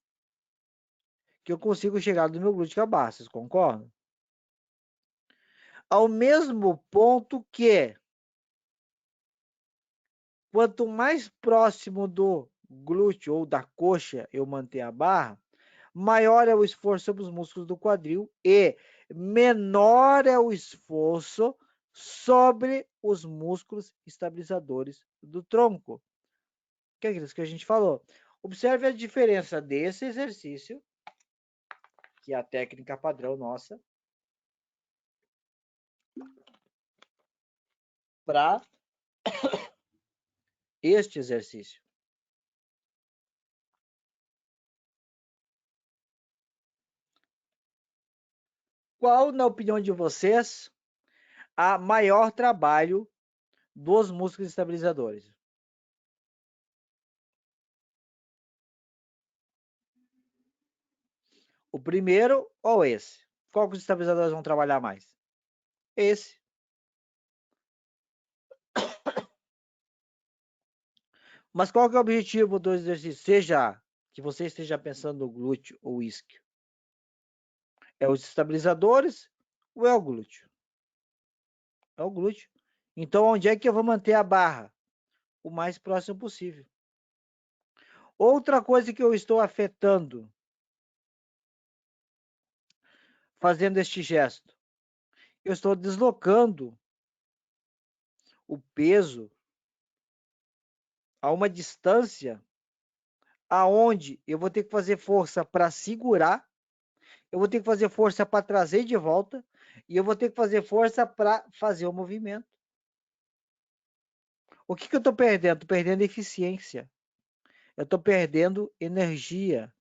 que eu consigo chegar do meu glúteo cabaço, vocês concordam? Ao mesmo ponto que, quanto mais próximo do glúteo ou da coxa eu manter a barra, maior é o esforço sobre os músculos do quadril e menor é o esforço sobre os músculos estabilizadores do tronco. Que é aquilo que a gente falou. Observe a diferença desse exercício, que é a técnica padrão nossa, para este exercício. Qual, na opinião de vocês, a maior trabalho dos músculos estabilizadores? O primeiro ou esse? Qual que os estabilizadores vão trabalhar mais? Esse. Mas qual que é o objetivo do exercício? Seja que você esteja pensando no glúteo ou isquio. É os estabilizadores ou é o glúteo? É o glúteo. Então, onde é que eu vou manter a barra? O mais próximo possível. Outra coisa que eu estou afetando, fazendo este gesto, eu estou deslocando o peso a uma distância aonde eu vou ter que fazer força para segurar, eu vou ter que fazer força para trazer de volta e eu vou ter que fazer força para fazer o movimento. O que eu estou perdendo? Estou perdendo eficiência. Eu estou perdendo energia,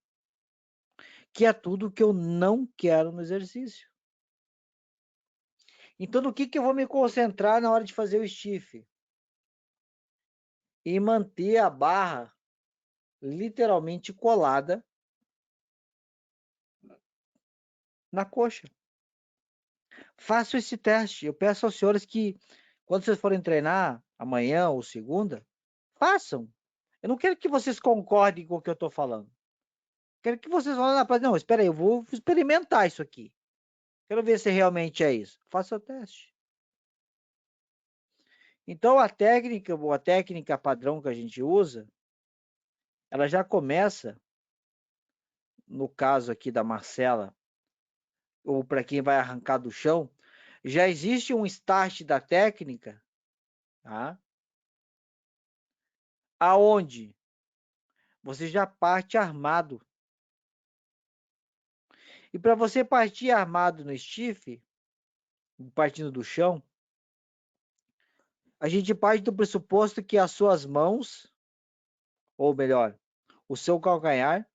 que é tudo que eu não quero no exercício. Então, no que eu vou me concentrar na hora de fazer o stiff? E manter a barra literalmente colada na coxa. Façam esse teste. Eu peço aos senhores que, quando vocês forem treinar, amanhã ou segunda, façam. Eu não quero que vocês concordem com o que eu estou falando. Quero que vocês olhem lá para não, espera aí, eu vou experimentar isso aqui. Quero ver se realmente é isso. Faça o teste. Então, a técnica padrão que a gente usa, ela já começa, no caso aqui da Marcela, ou para quem vai arrancar do chão, já existe um start da técnica, tá? Aonde você já parte armado. E para você partir armado no stiff, partindo do chão, a gente parte do pressuposto que as suas mãos, ou melhor, o seu calcanhar,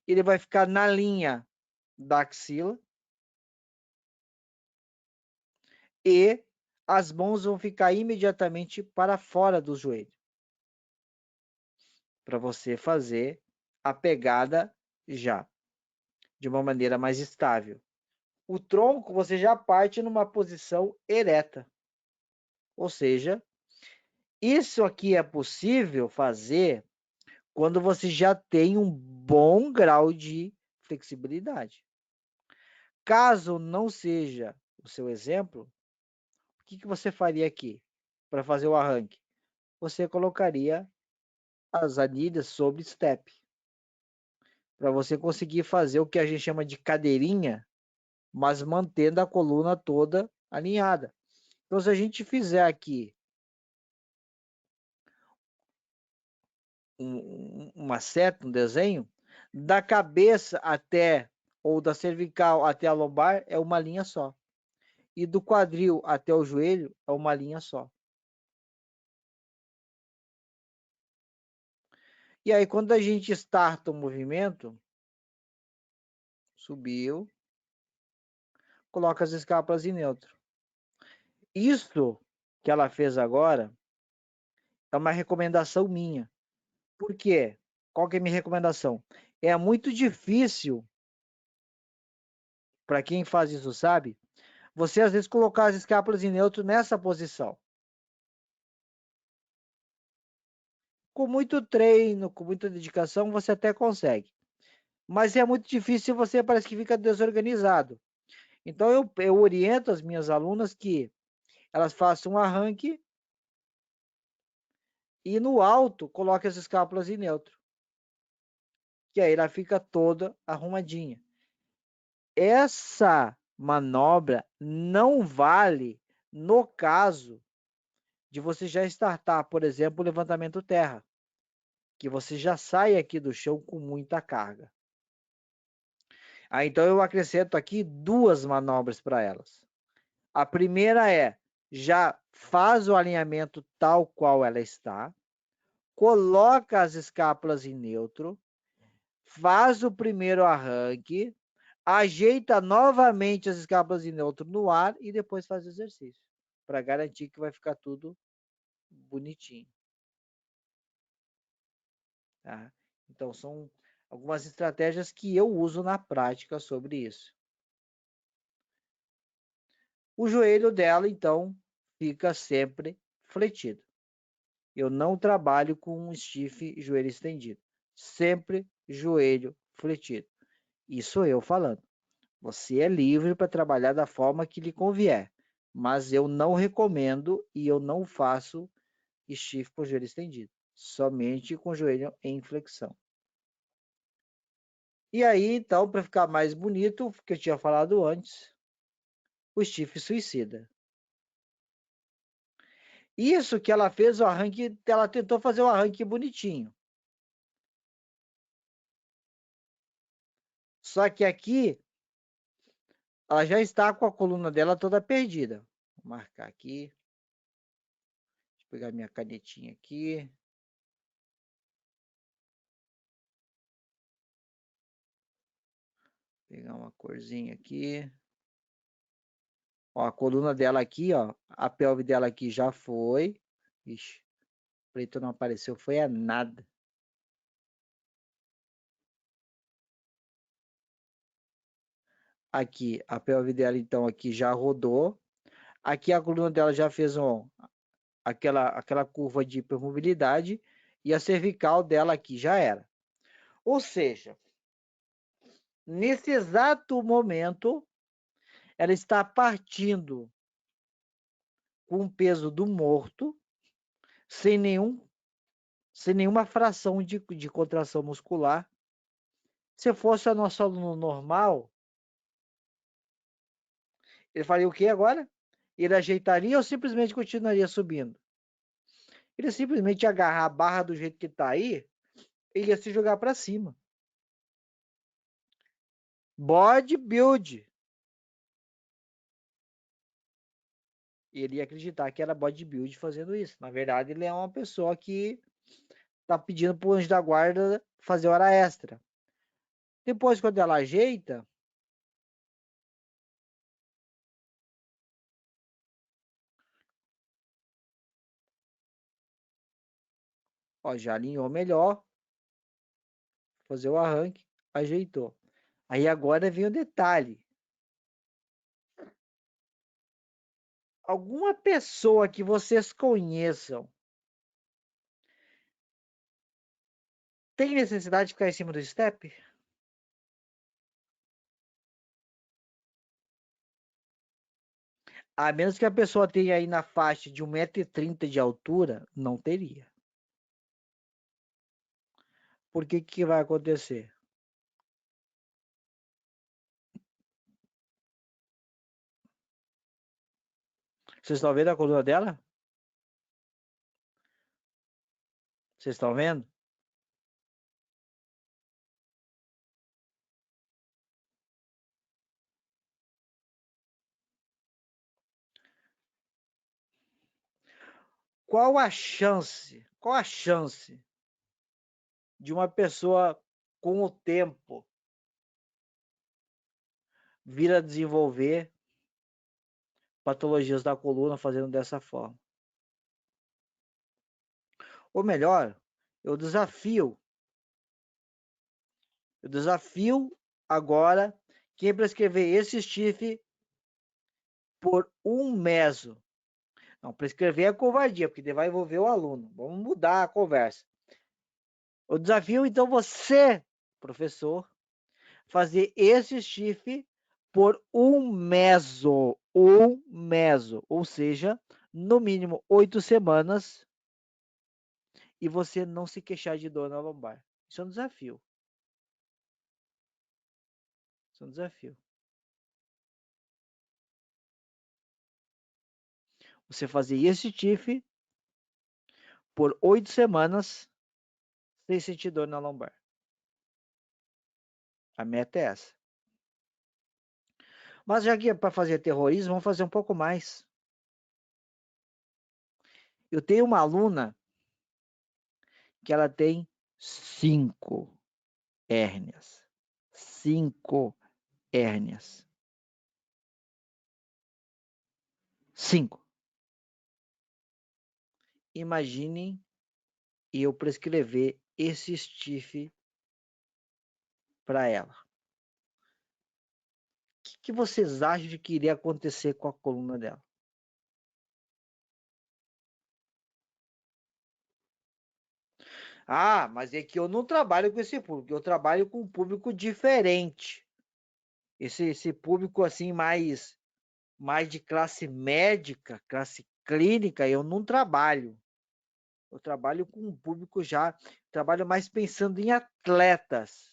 ele vai ficar na linha da axila e as mãos vão ficar imediatamente para fora do joelho, para você fazer a pegada já, de uma maneira mais estável. O tronco você já parte numa posição ereta, ou seja, isso aqui é possível fazer quando você já tem um bom grau de flexibilidade. Caso não seja o seu exemplo, o que você faria aqui para fazer o arranque? Você colocaria as anilhas sobre step, para você conseguir fazer o que a gente chama de cadeirinha, mas mantendo a coluna toda alinhada. Então, se a gente fizer aqui uma seta, um desenho, da cabeça até, ou da cervical até a lombar, é uma linha só. E do quadril até o joelho, é uma linha só. E aí, quando a gente starta o movimento, subiu, coloca as escápulas em neutro. Isso que ela fez agora é uma recomendação minha. Por quê? Qual que é a minha recomendação? É muito difícil, para quem faz isso sabe, você às vezes colocar as escápulas em neutro nessa posição. Com muito treino, com muita dedicação, você até consegue. Mas é muito difícil, você parece que fica desorganizado. Então eu oriento as minhas alunas que elas façam um arranque e no alto coloque as escápulas em neutro. Que aí ela fica toda arrumadinha. Essa manobra não vale no caso de você já startar, por exemplo, o levantamento terra, que você já sai aqui do chão com muita carga. Então eu acrescento aqui duas manobras para elas. A primeira é, já faz o alinhamento tal qual ela está, coloca as escápulas em neutro, faz o primeiro arranque, ajeita novamente as escápulas em neutro no ar e depois faz o exercício, para garantir que vai ficar tudo bonitinho. Tá? Então, são algumas estratégias que eu uso na prática sobre isso. O joelho dela, então, fica sempre fletido. Eu não trabalho com um stiff joelho estendido. Sempre joelho fletido. Isso eu falando. Você é livre para trabalhar da forma que lhe convier, mas eu não recomendo e eu não faço stiff com joelho estendido, somente com joelho em flexão. E aí, então, para ficar mais bonito, que eu tinha falado antes, o stiff suicida. Isso que ela fez o arranque, ela tentou fazer o arranque bonitinho. Só que aqui ela já está com a coluna dela toda perdida. Vou marcar aqui. Deixa eu pegar minha canetinha aqui. Pegar uma corzinha aqui. Ó, a coluna dela aqui, ó. A pelve dela aqui já foi. Ixi, preto não apareceu, foi a nada. Aqui, a pelve dela, então, aqui já rodou. Aqui a coluna dela já fez aquela curva de hipermobilidade. E a cervical dela aqui já era. Ou seja, nesse exato momento, ela está partindo com o peso do morto, sem nenhuma fração de contração muscular. Se fosse a nosso aluno normal, ele faria o que agora? Ele ajeitaria ou simplesmente continuaria subindo? Ele simplesmente ia agarrar a barra do jeito que está aí e ia se jogar para cima. Bodybuild. Ele ia acreditar que era bodybuild fazendo isso. Na verdade, ele é uma pessoa que está pedindo para o anjo da guarda fazer hora extra. Depois, quando ela ajeita, ó, já alinhou melhor, fazer o arranque, ajeitou. Aí agora vem o detalhe. Alguma pessoa que vocês conheçam tem necessidade de ficar em cima do step? A menos que a pessoa tenha aí na faixa de 1,30 m de altura, não teria. Por que vai acontecer? Vocês estão vendo a coluna dela? Vocês estão vendo? Qual a chance? Qual a chance de uma pessoa com o tempo vir a desenvolver patologias da coluna fazendo dessa forma? Ou melhor, eu desafio agora quem prescrever esse stiff por um meso. Não, prescrever é covardia, porque vai envolver o aluno. Vamos mudar a conversa. O desafio, então, você, professor, fazer esse stiff por um meso. Um meso. Ou seja, no mínimo 8 semanas e você não se queixar de dor na lombar. Isso é um desafio. Isso é um desafio. Você fazer esse stiff por 8 semanas sem sentir dor na lombar. A meta é essa. Mas já que é para fazer terrorismo, vamos fazer um pouco mais. Eu tenho uma aluna que ela tem 5 hérnias. 5 hérnias. 5. Imaginem eu prescrever esse stiff para ela. O que vocês acham de que iria acontecer com a coluna dela? Ah, mas é que eu não trabalho com esse público, eu trabalho com um público diferente. Esse público assim mais de classe médica, classe clínica, eu não trabalho. Eu trabalho com um público trabalho mais pensando em atletas.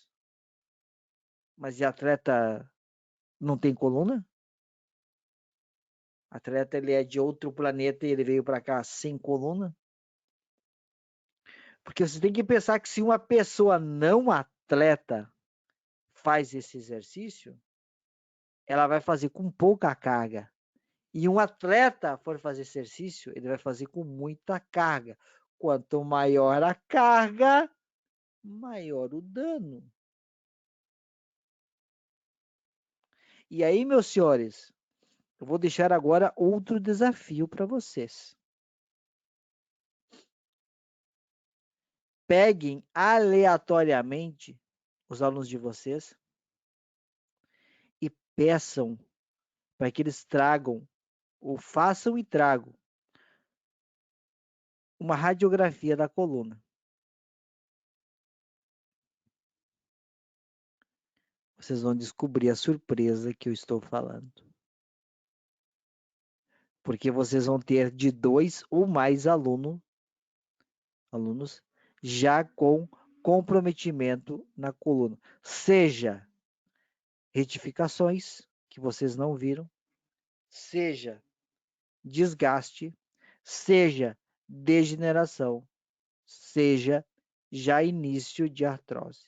Mas e atleta não tem coluna? Atleta ele é de outro planeta e ele veio para cá sem coluna? Porque você tem que pensar que se uma pessoa não atleta faz esse exercício, ela vai fazer com pouca carga. E um atleta for fazer exercício, ele vai fazer com muita carga. Quanto maior a carga, maior o dano. E aí, meus senhores, eu vou deixar agora outro desafio para vocês. Peguem aleatoriamente os alunos de vocês e peçam para que eles tragam, ou façam e tragam, uma radiografia da coluna. Vocês vão descobrir a surpresa que eu estou falando. Porque vocês vão ter de 2 ou mais alunos já com comprometimento na coluna. Seja retificações, que vocês não viram, seja desgaste, seja degeneração, seja já início de artrose.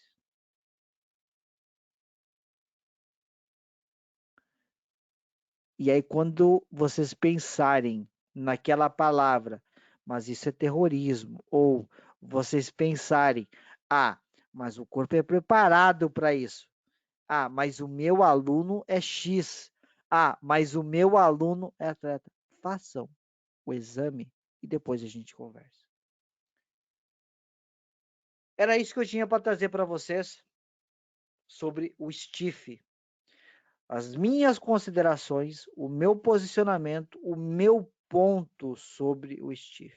E aí, quando vocês pensarem naquela palavra, mas isso é terrorismo, ou vocês pensarem, mas o corpo é preparado para isso. Mas o meu aluno é X. Mas o meu aluno é atleta. Façam o exame e depois a gente conversa. Era isso que eu tinha para trazer para vocês sobre o STIF. As minhas considerações, o meu posicionamento, o meu ponto sobre o STIF.